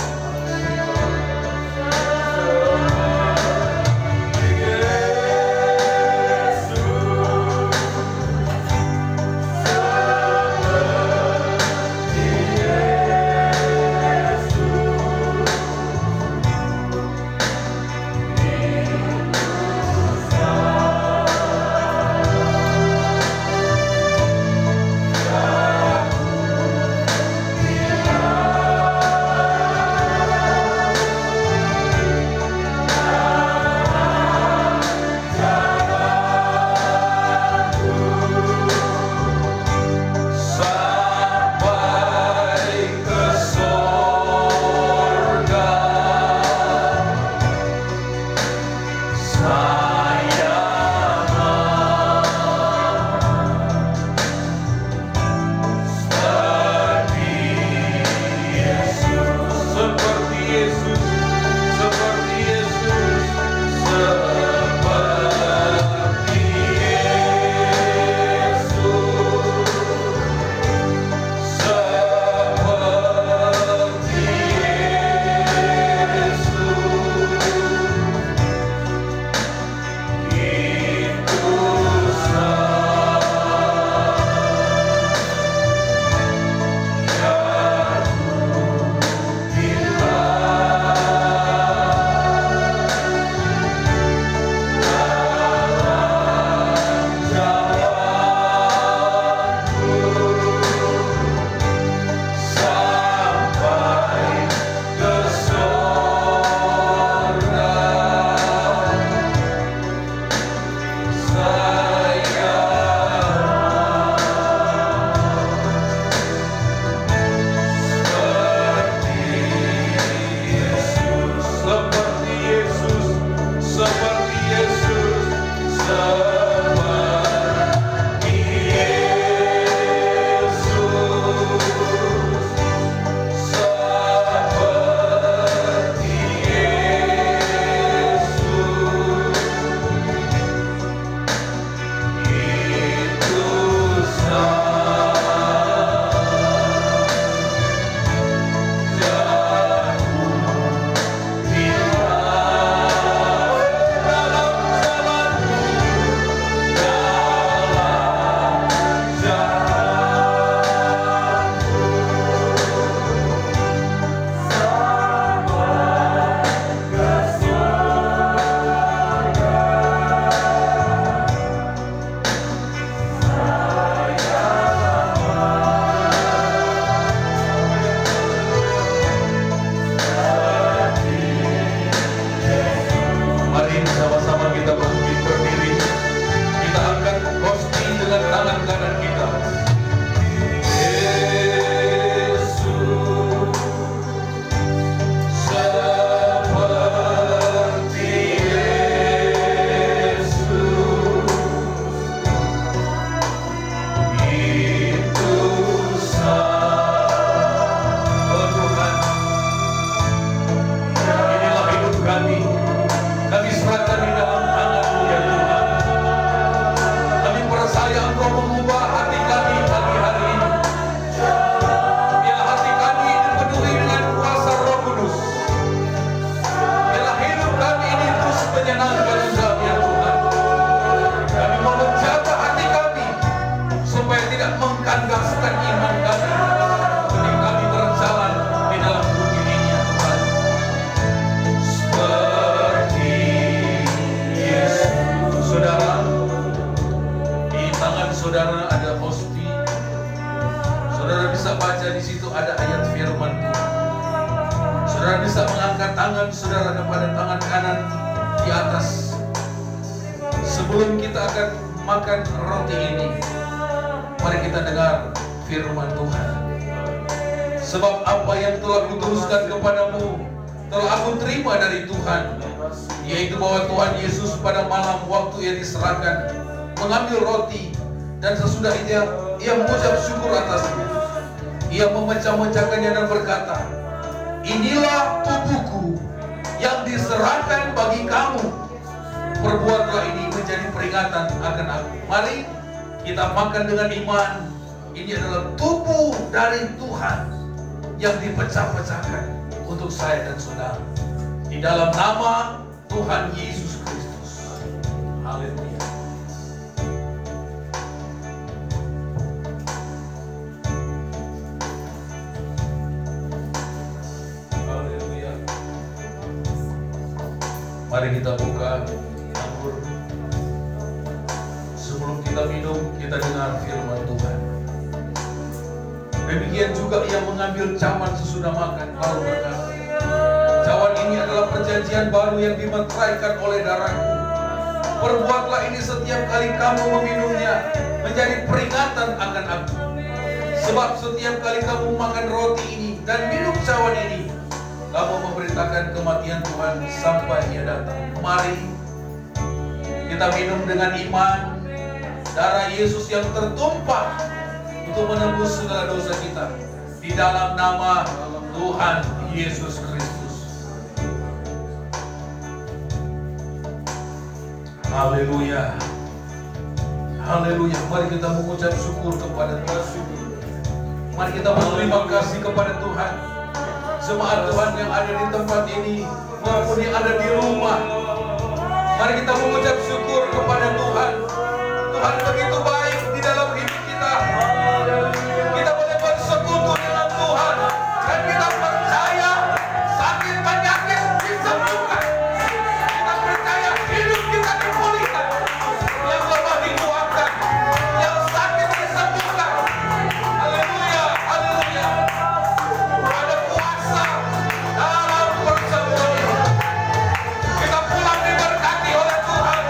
[SPEAKER 3] tangan saudara kepada tangan kanan di atas. Sebelum kita akan makan roti ini, mari kita dengar firman Tuhan. Sebab apa yang telah kuteruskan kepadamu telah aku terima dari Tuhan, yaitu bahwa Tuhan Yesus pada malam waktu ia diserahkan mengambil roti, dan sesudah itu ia mengucap syukur atasnya. Ia memecah-mecahkannya dan berkata, inilah tubuhku yang diserahkan bagi kamu. Perbuatlah ini menjadi peringatan akan aku. Mari kita makan dengan iman. Ini adalah tubuh dari Tuhan yang dipecah-pecahkan untuk saya dan saudara. Di dalam nama Tuhan Yesus Kristus. Haleluya. Haleluya. Mari kita buka anggur. Sebelum kita minum, kita dengar firman Tuhan. Demikian juga ia mengambil cawan sesudah makan, lalu berkata, cawan ini adalah perjanjian baru yang dimeteraikan oleh darahku. Perbuatlah ini setiap kali kamu meminumnya, menjadi peringatan akan aku. Sebab setiap kali kamu makan roti ini dan minum cawan ini, kamu memberitakan kematian Tuhan sampai ia datang. Mari kita minum dengan iman darah Yesus yang tertumpah untuk menembus segala dosa kita di dalam nama Tuhan Yesus Kristus. Haleluya. Haleluya. Mari kita mengucap syukur kepada Tuhan. Mari kita berterima kasih kepada Tuhan. Jemaat Tuhan yang ada di tempat ini maupun yang ada di rumah, mari kita mengucap syukur kepada Tuhan. Tuhan begitu baik di dalam hidup kita. Kita boleh bersekutu dengan Tuhan, dan kita percaya sakit penyakit disembuhkan. Kita percaya hidup kita dipulihkan, yang lemah dikuatkan, yang sakit disembuhkan. Haleluya, haleluya. Ada kuasa dalam persembuhan ini. Kita pulang diberkati oleh Tuhan.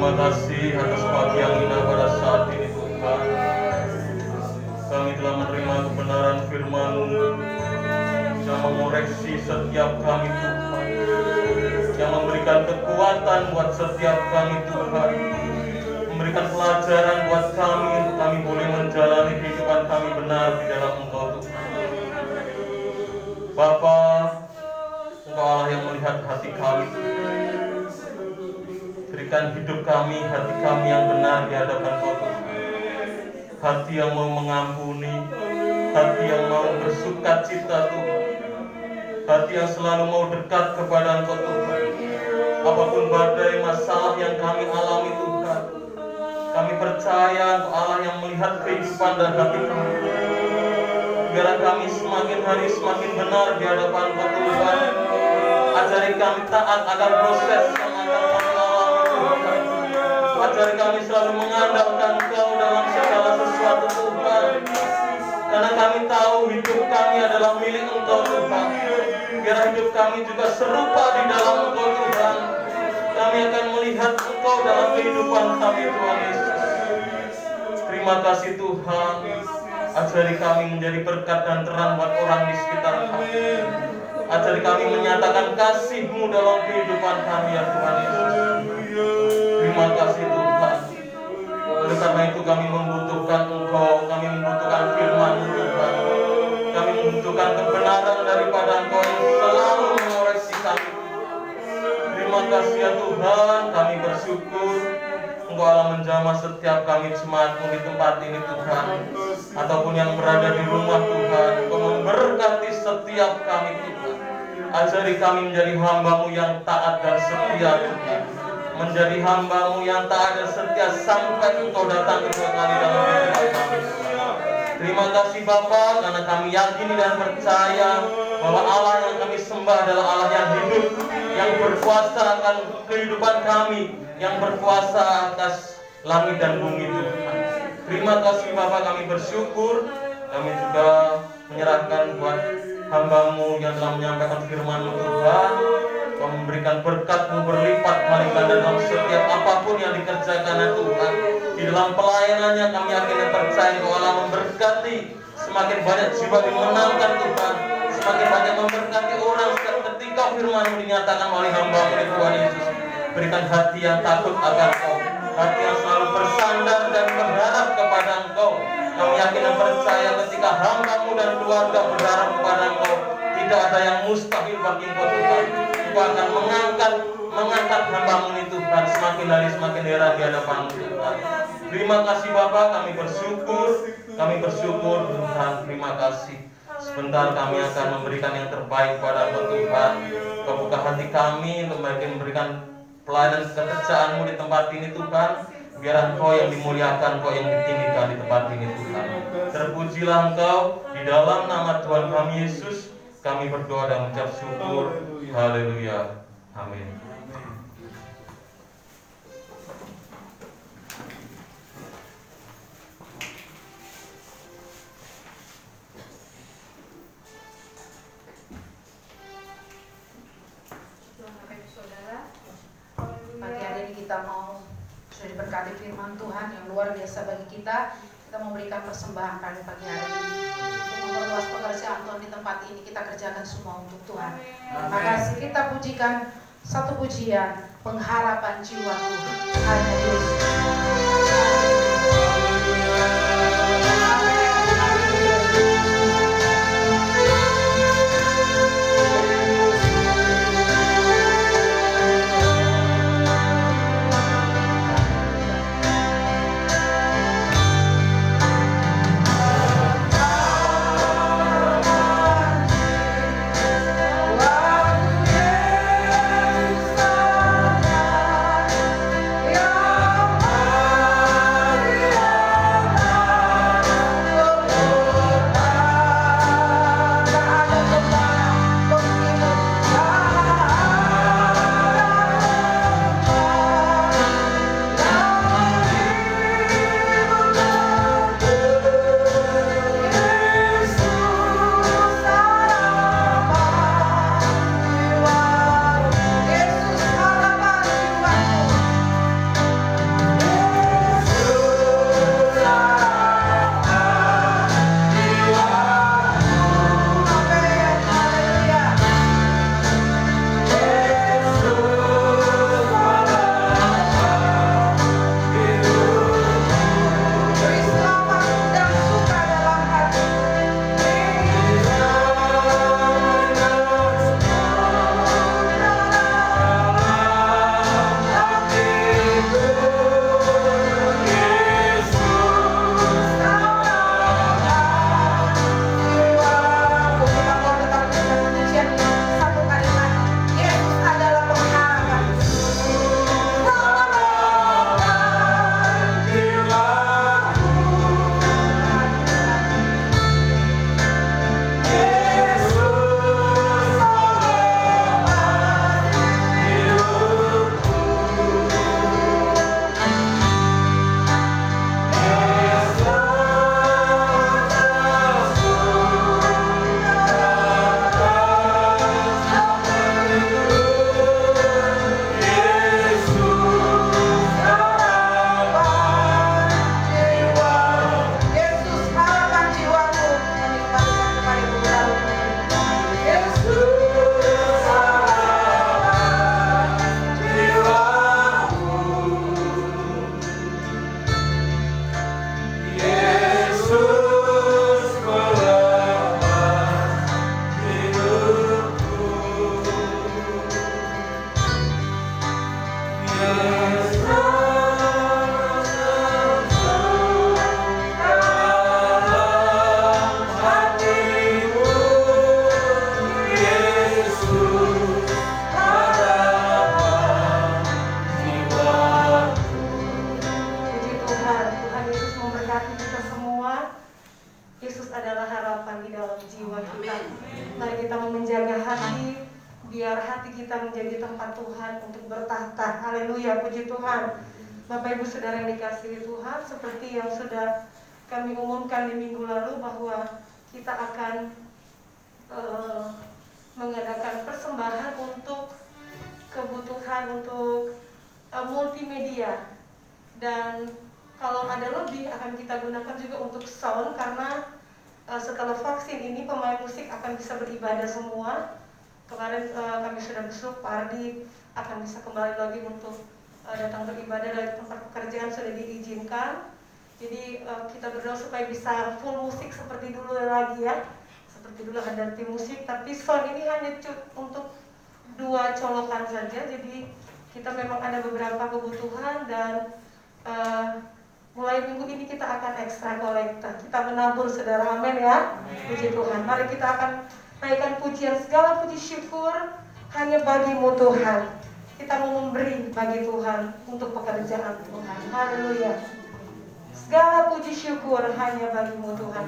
[SPEAKER 5] Terima kasih atas pagi yang indah pada saat ini Tuhan. Kami telah menerima kebenaran firman-Mu yang mengoreksi setiap kami Tuhan, yang memberikan kekuatan buat setiap kami Tuhan, memberikan pelajaran buat kami untuk kami boleh menjalani kehidupan kami benar di dalam Engkau Tuhan. Bapa, Engkau Allah yang melihat hati kami. Berikan hidup kami, hati kami yang benar di hadapan Kau Tuhan. Hati yang mau mengampuni, hati yang mau bersuka cita Tuhan, hati yang selalu mau dekat kepada Engkau Tuhan. Apapun badai masalah yang kami alami Tuhan, kami percaya Engkau Allah yang melihat kehidupan dan hati kami. Biar kami semakin hari semakin benar di hadapan Engkau Tuhan. Ajari kami taat akan proses yang akan kami alami Tuhan. Ajari kami selalu mengandalkan Engkau dalam segala sesuatu Tuhan. Karena kami tahu hidup kami adalah milik Engkau Tuhan. Biar hidup kami juga serupa di dalam Engkau Tuhan. Kami akan melihat Engkau dalam kehidupan kami Tuhan Yesus. Terima kasih Tuhan. Ajari kami menjadi berkat dan terang buat orang di sekitar kami. Ajari kami menyatakan kasih-Mu dalam kehidupan kami ya Tuhan Yesus. Terima kasih Tuhan. Oleh karena itu kami membutuhkan Engkau, kami membutuhkan firman-Mu Tuhan. Kami membutuhkan kebenaran daripada Engkau yang selalu mengoreksi kami. Terima kasih ya Tuhan, kami bersyukur Engkau Allah menjamah setiap kami jemaat-Mu di tempat ini Tuhan, ataupun yang berada di rumah Tuhan. Engkau memberkati setiap kami Tuhan. Ajari kami menjadi hamba-Mu yang taat dan setia Tuhan. Menjadi hamba-Mu yang taat dan setia sampai Engkau datang kedua kali dalam kehidupan kami. Terima kasih Bapa, karena kami yakin dan percaya bahwa Allah yang kami sembah adalah Allah yang hidup, yang berkuasa akan kehidupan kami, yang berkuasa atas langit dan bumi Tuhan. Terima kasih Bapa, kami bersyukur. Kami juga menyerahkan buat hamba-Mu yang telah menyampaikan firman-Mu Tuhan. Kau memberikan berkat-Mu berlipat kali ganda dalam setiap apapun yang dikerjakan ya Tuhan. Di dalam pelayanannya kami yakin dan percaya Kau Allah memberkati. Semakin banyak jiwa dimenangkan Tuhan, semakin banyak memberkati orang setiap ketika firman-Mu dinyatakan oleh hamba-Mu Tuhan Yesus. Berikan hati yang takut akan Kau, hati yang selalu bersandar dan berharap kepada Engkau. Kami yakin dan percaya ketika hamba-Mu dan keluarga berharap kepada Engkau, tidak ada yang mustahil bagi Engkau Tuhan. Engkau akan mengangkat hamba-Mu ini Tuhan, semakin hari semakin era di hadapan Tuhan. Terima kasih Bapa, kami bersyukur Tuhan, terima kasih. Sebentar kami akan memberikan yang terbaik pada Engkau Tuhan. Kau buka hati kami untuk memberikan pelayanan kekerjaan-Mu di tempat ini Tuhan. Biar Engkau yang dimuliakan, Engkau yang ditinggikan di tempat ini Tuhan. Terpujilah Engkau, di dalam nama Tuhan kami Yesus kami berdoa dan mengucap syukur. Haleluya. Amin.
[SPEAKER 2] Pagi hari ini kita mau sudah diberkati firman Tuhan yang luar biasa bagi kita. Kita memberikan persembahan pada pagi hari ini untuk memperluas pekerjaan Tuhan di tempat ini. Kita kerjakan semua untuk Tuhan. Terima kasih. Kita pujikan satu pujian, pengharapan jiwaku hanya Yesus.
[SPEAKER 6] Yeah. Yesus adalah harapan di dalam jiwa kita. Mari kita menjaga hati, biar hati kita menjadi tempat Tuhan untuk bertahta. Haleluya, puji Tuhan. Bapak Ibu Saudara yang dikasihi Tuhan, seperti yang sudah kami umumkan di minggu lalu bahwa kita akan mengadakan persembahan untuk kebutuhan untuk multimedia, dan kalau ada lebih akan kita gunakan juga untuk sound, karena setelah vaksin ini pemain musik akan bisa beribadah semua. Kemarin kami sudah besok, Pak Ardi akan bisa kembali lagi untuk datang beribadah dari tempat pekerjaan sudah diizinkan. Jadi kita berdoa supaya bisa full musik seperti dulu lagi ya. Seperti dulu ada tim musik, tapi sound ini hanya untuk 2 colokan saja. Jadi kita memang ada beberapa kebutuhan, dan mulai minggu ini kita akan ekstra kolekta. Kita menabur, saudara, amin ya. Puji Tuhan. Mari kita akan naikkan pujian, segala puji syukur hanya bagimu Tuhan. Kita mau memberi bagi Tuhan untuk pekerjaan Tuhan. Haleluya. Segala puji syukur hanya bagimu Tuhan.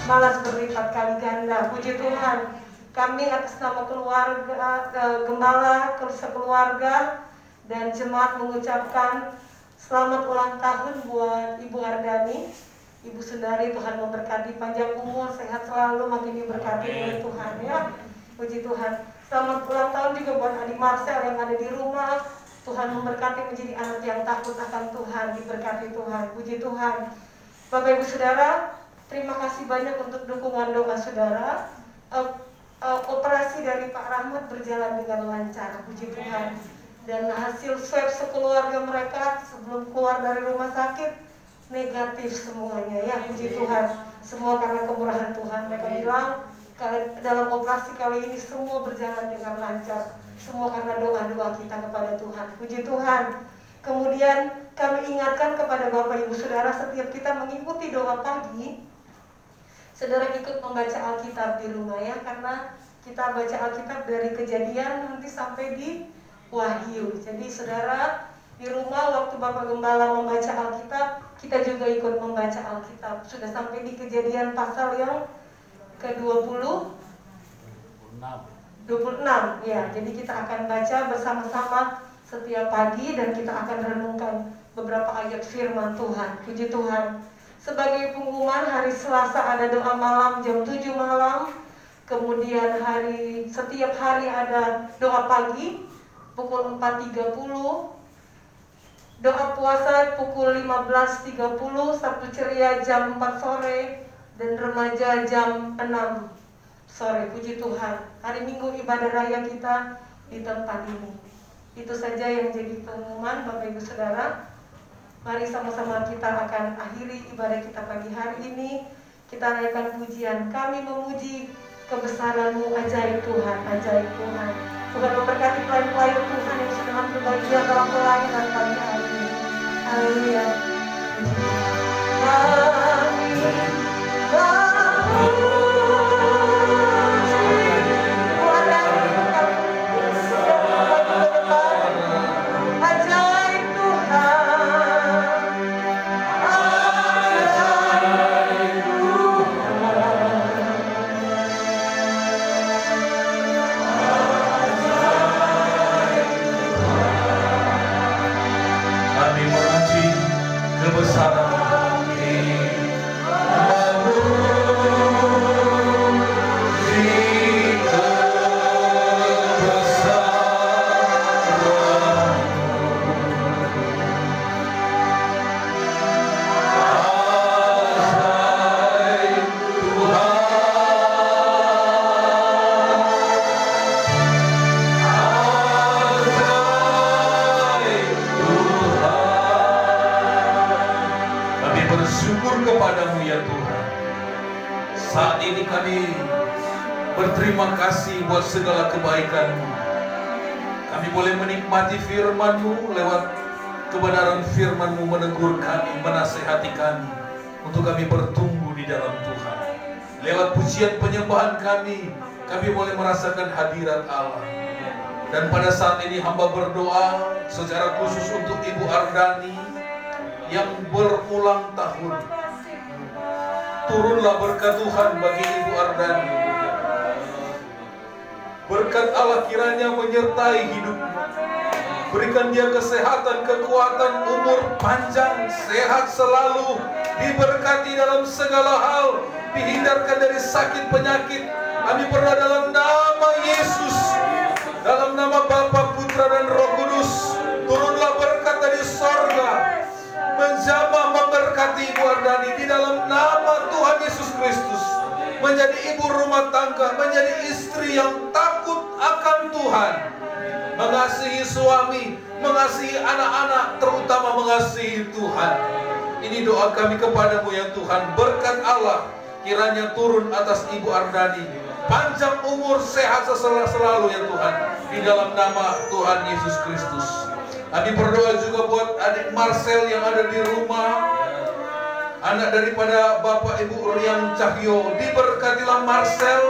[SPEAKER 6] Malas berlipat kali ganda. Puji Tuhan. Kami atas nama keluarga, gembala, sekeluarga dan jemaat mengucapkan selamat ulang tahun buat Ibu Ardani, Ibu Sundari. Tuhan memberkati, panjang umur, sehat selalu, makin diberkati oleh Tuhan ya. Puji Tuhan. Selamat ulang tahun juga buat adik Marcel yang ada di rumah. Tuhan memberkati menjadi anak yang takut akan Tuhan, diberkati Tuhan. Puji Tuhan. Bapak Ibu Saudara, terima kasih banyak untuk dukungan doa saudara. Operasi dari Pak Rahmat berjalan dengan lancar, puji Tuhan. Dan hasil swab sekeluarga mereka sebelum keluar dari rumah sakit negatif semuanya ya, puji Tuhan. Semua karena kemurahan Tuhan. Mereka bilang dalam operasi kali ini semua berjalan dengan lancar. Semua karena doa-doa kita kepada Tuhan, puji Tuhan. Kemudian kami ingatkan kepada Bapak Ibu Saudara, setiap kita mengikuti doa pagi, saudara ikut membaca Alkitab di rumah ya, karena kita baca Alkitab dari Kejadian nanti sampai di Wahyu. Jadi saudara di rumah waktu Bapak Gembala membaca Alkitab, kita juga ikut membaca Alkitab. Sudah sampai di Kejadian pasal yang ke-26 ya. Jadi kita akan baca bersama-sama setiap pagi dan kita akan renungkan beberapa ayat firman Tuhan. Puji Tuhan. Sebagai pengumuman, hari Selasa ada doa malam jam 7 malam. Kemudian setiap hari ada doa pagi pukul 4.30. Doa puasa pukul 15.30, Sabtu ceria jam 4 sore, dan remaja jam 6 sore. Puji Tuhan. Hari Minggu ibadah raya kita di tempat ini. Itu saja yang jadi pengumuman Bapak Ibu Saudara. Mari sama-sama kita akan akhiri ibadah kita pagi hari ini. Kita naikkan pujian. Kami memuji kebesaran-Mu, ajaib Tuhan, ajaib Tuhan. Tuhan memberkati pelayan-pelayan Tuhan yang sudah ambil bagian dalam pelayanan pagi hari ini. Haleluya.
[SPEAKER 3] Bersyukur kepadamu ya Tuhan. Saat ini kami berterima kasih buat segala kebaikan-Mu. Kami boleh menikmati firman-Mu, lewat kebenaran firman-Mu menegur kami, menasehati kami, untuk kami bertumbuh di dalam Tuhan. Lewat pujian penyembahan kami boleh merasakan hadirat Allah. Dan pada saat ini hamba berdoa secara khusus untuk Ibu Ardani yang berulang tahun. Turunlah berkat Tuhan bagi Ibu Ardani. Berkat Allah kiranya menyertai hidupnya. Berikan dia kesehatan, kekuatan, umur panjang, sehat selalu, diberkati dalam segala hal, dihindarkan dari sakit penyakit. Kami berdoa dalam nama Yesus, dalam nama Bapa, Putra, dan Roh Kudus. Turunlah berkat dari sorga, menjamah memberkati Ibu Ardani di dalam nama Tuhan Yesus Kristus. Menjadi ibu rumah tangga, menjadi istri yang takut akan Tuhan, mengasihi suami, mengasihi anak-anak, terutama mengasihi Tuhan. Ini doa kami kepadamu ya Tuhan. Berkat Allah kiranya turun atas Ibu Ardani, panjang umur, sehat selalu ya Tuhan, di dalam nama Tuhan Yesus Kristus. Kami berdoa juga buat adik Marcel yang ada di rumah, anak daripada Bapak Ibu Rian Cahyo. Diberkatilah Marcel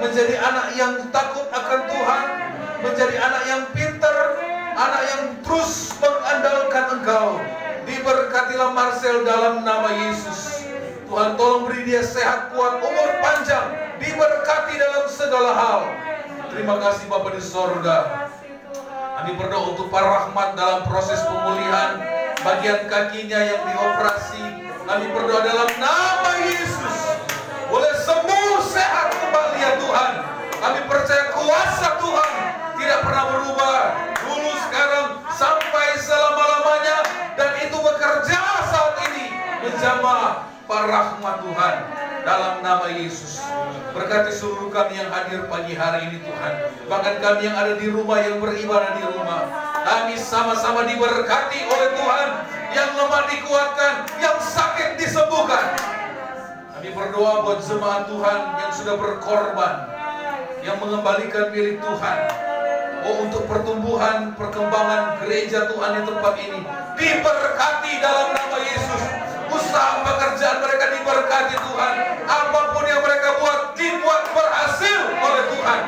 [SPEAKER 3] menjadi anak yang takut akan Tuhan, menjadi anak yang pintar, anak yang terus mengandalkan Engkau. Diberkatilah Marcel dalam nama Yesus. Tuhan tolong beri dia sehat, kuat, umur panjang, diberkati dalam segala hal. Terima kasih Bapa di sorga. Kami berdoa untuk Pak Rahmat dalam proses pemulihan bagian kakinya yang dioperasi. Kami berdoa dalam nama Yesus, boleh sembuh, sehat kembali ya Tuhan. Kami percaya kuasa Tuhan tidak pernah berubah, dulu, sekarang, sampai selama-lamanya. Dan itu bekerja saat ini menjamah Pak Rahmat Tuhan, dalam nama Yesus. Berkati seluruh kami yang hadir pagi hari ini Tuhan. Bahkan kami yang ada di rumah, yang beribadah di rumah, kami sama-sama diberkati oleh Tuhan. Yang lemah dikuatkan, yang sakit disembuhkan. Kami berdoa buat jemaat Tuhan yang sudah berkorban, yang mengembalikan milik Tuhan. Oh, untuk pertumbuhan, perkembangan gereja Tuhan di tempat ini diberkati dalam nama Yesus. Usaha pekerjaan mereka diberkati Tuhan. Apapun yang mereka buat dibuat berhasil oleh Tuhan.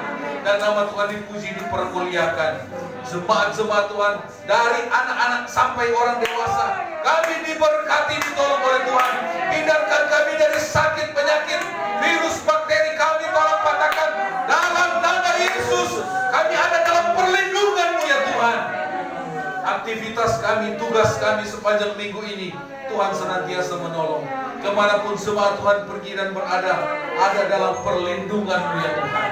[SPEAKER 3] Dan nama Tuhan dipuji, dipermuliakan. Jemaat-jemaat Tuhan, dari anak-anak sampai orang dewasa, kami diberkati, ditolong oleh Tuhan. Hindarkan kami dari sakit, penyakit, virus, bakteri, kami tolong patahkan dalam nama Yesus. Kami ada dalam perlindungan-Mu ya Tuhan. aktivitas kami, tugas kami sepanjang minggu ini. Tuhan senantiasa menolong. Kemanapun semua Tuhan pergi dan berada, ada dalam perlindungan-Mu ya Tuhan.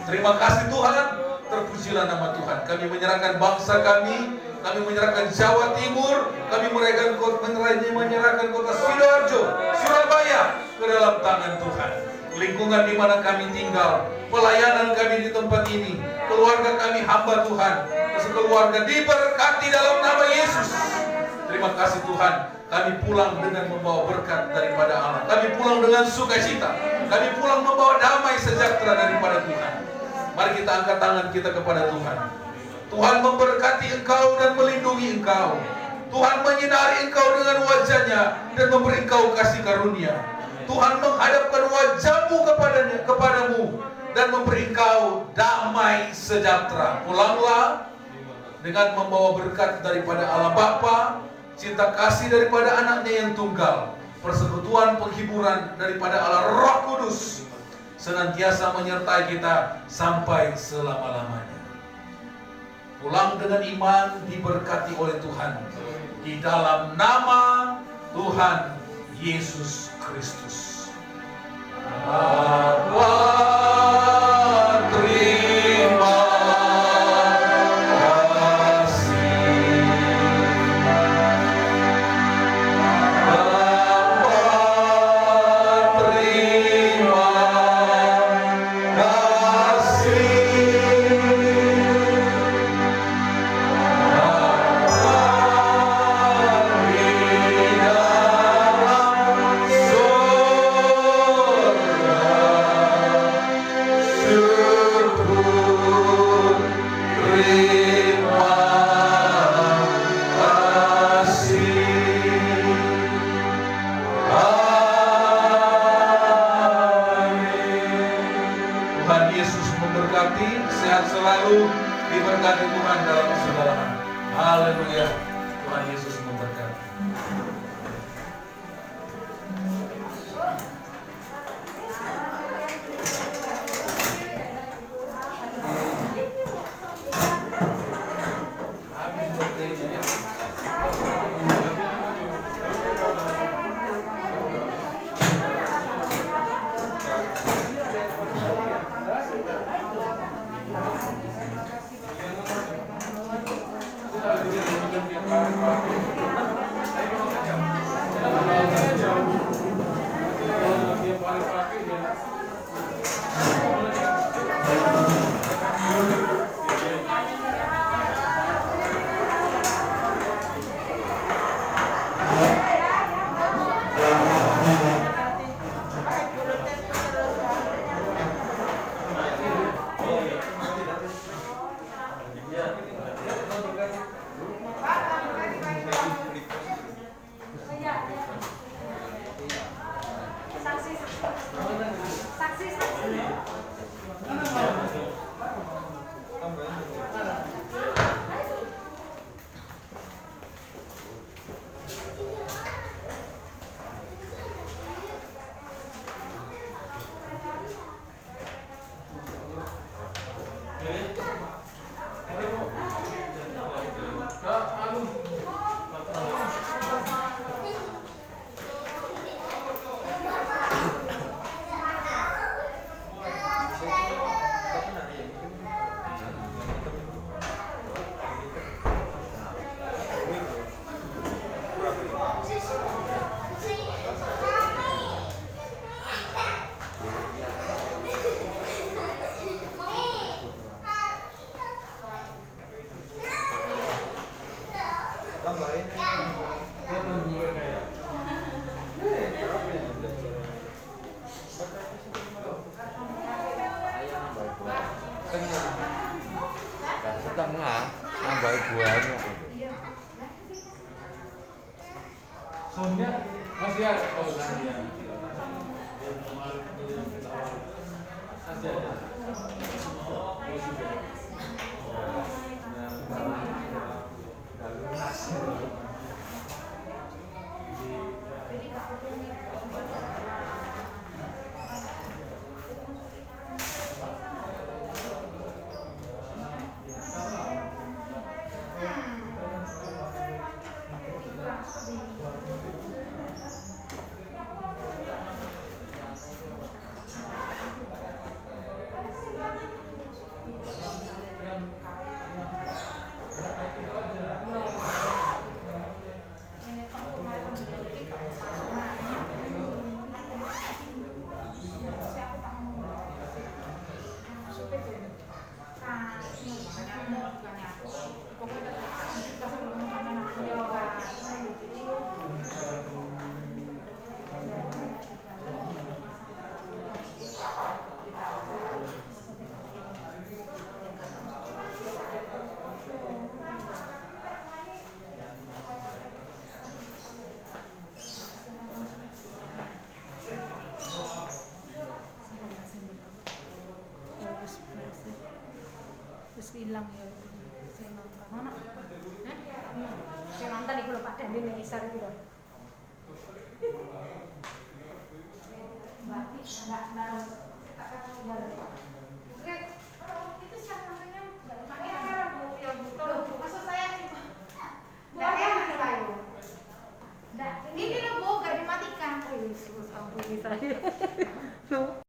[SPEAKER 3] Terima kasih Tuhan, terpujilah nama Tuhan. Kami menyerahkan bangsa kami menyerahkan Jawa Timur, kami menyerahkan kota Sidoarjo, Surabaya ke dalam tangan Tuhan. Lingkungan di mana kami tinggal, pelayanan kami di tempat ini, keluarga kami hamba Tuhan, sekeluarga diberkati dalam nama Yesus. Terima kasih Tuhan, kami pulang dengan membawa berkat daripada Allah. Kami pulang dengan sukacita, kami pulang membawa damai sejahtera daripada Tuhan. Mari kita angkat tangan kita kepada Tuhan. Tuhan memberkati engkau dan melindungi engkau. Tuhan menyinari engkau dengan wajahnya dan memberi engkau kasih karunia. Tuhan menghadapkan wajahmu kepadamu dan memberi engkau damai sejahtera. Pulanglah dengan membawa berkat daripada Allah Bapa, cinta kasih daripada anaknya yang tunggal, persekutuan penghiburan daripada Allah Roh Kudus senantiasa menyertai kita sampai selama-lamanya. Pulang dengan iman, diberkati oleh Tuhan di dalam nama Tuhan Yesus Kristus. Bapa, terima kasih. Bapa, terima kasih. Sehat selalu, diberkati Tuhan dalam segala hal. Haleluya. Tuhan Yesus memberkati.
[SPEAKER 7] Soalnya masih ada masih ada.
[SPEAKER 6] ini Isar itu loh.
[SPEAKER 2] Mbak, enggak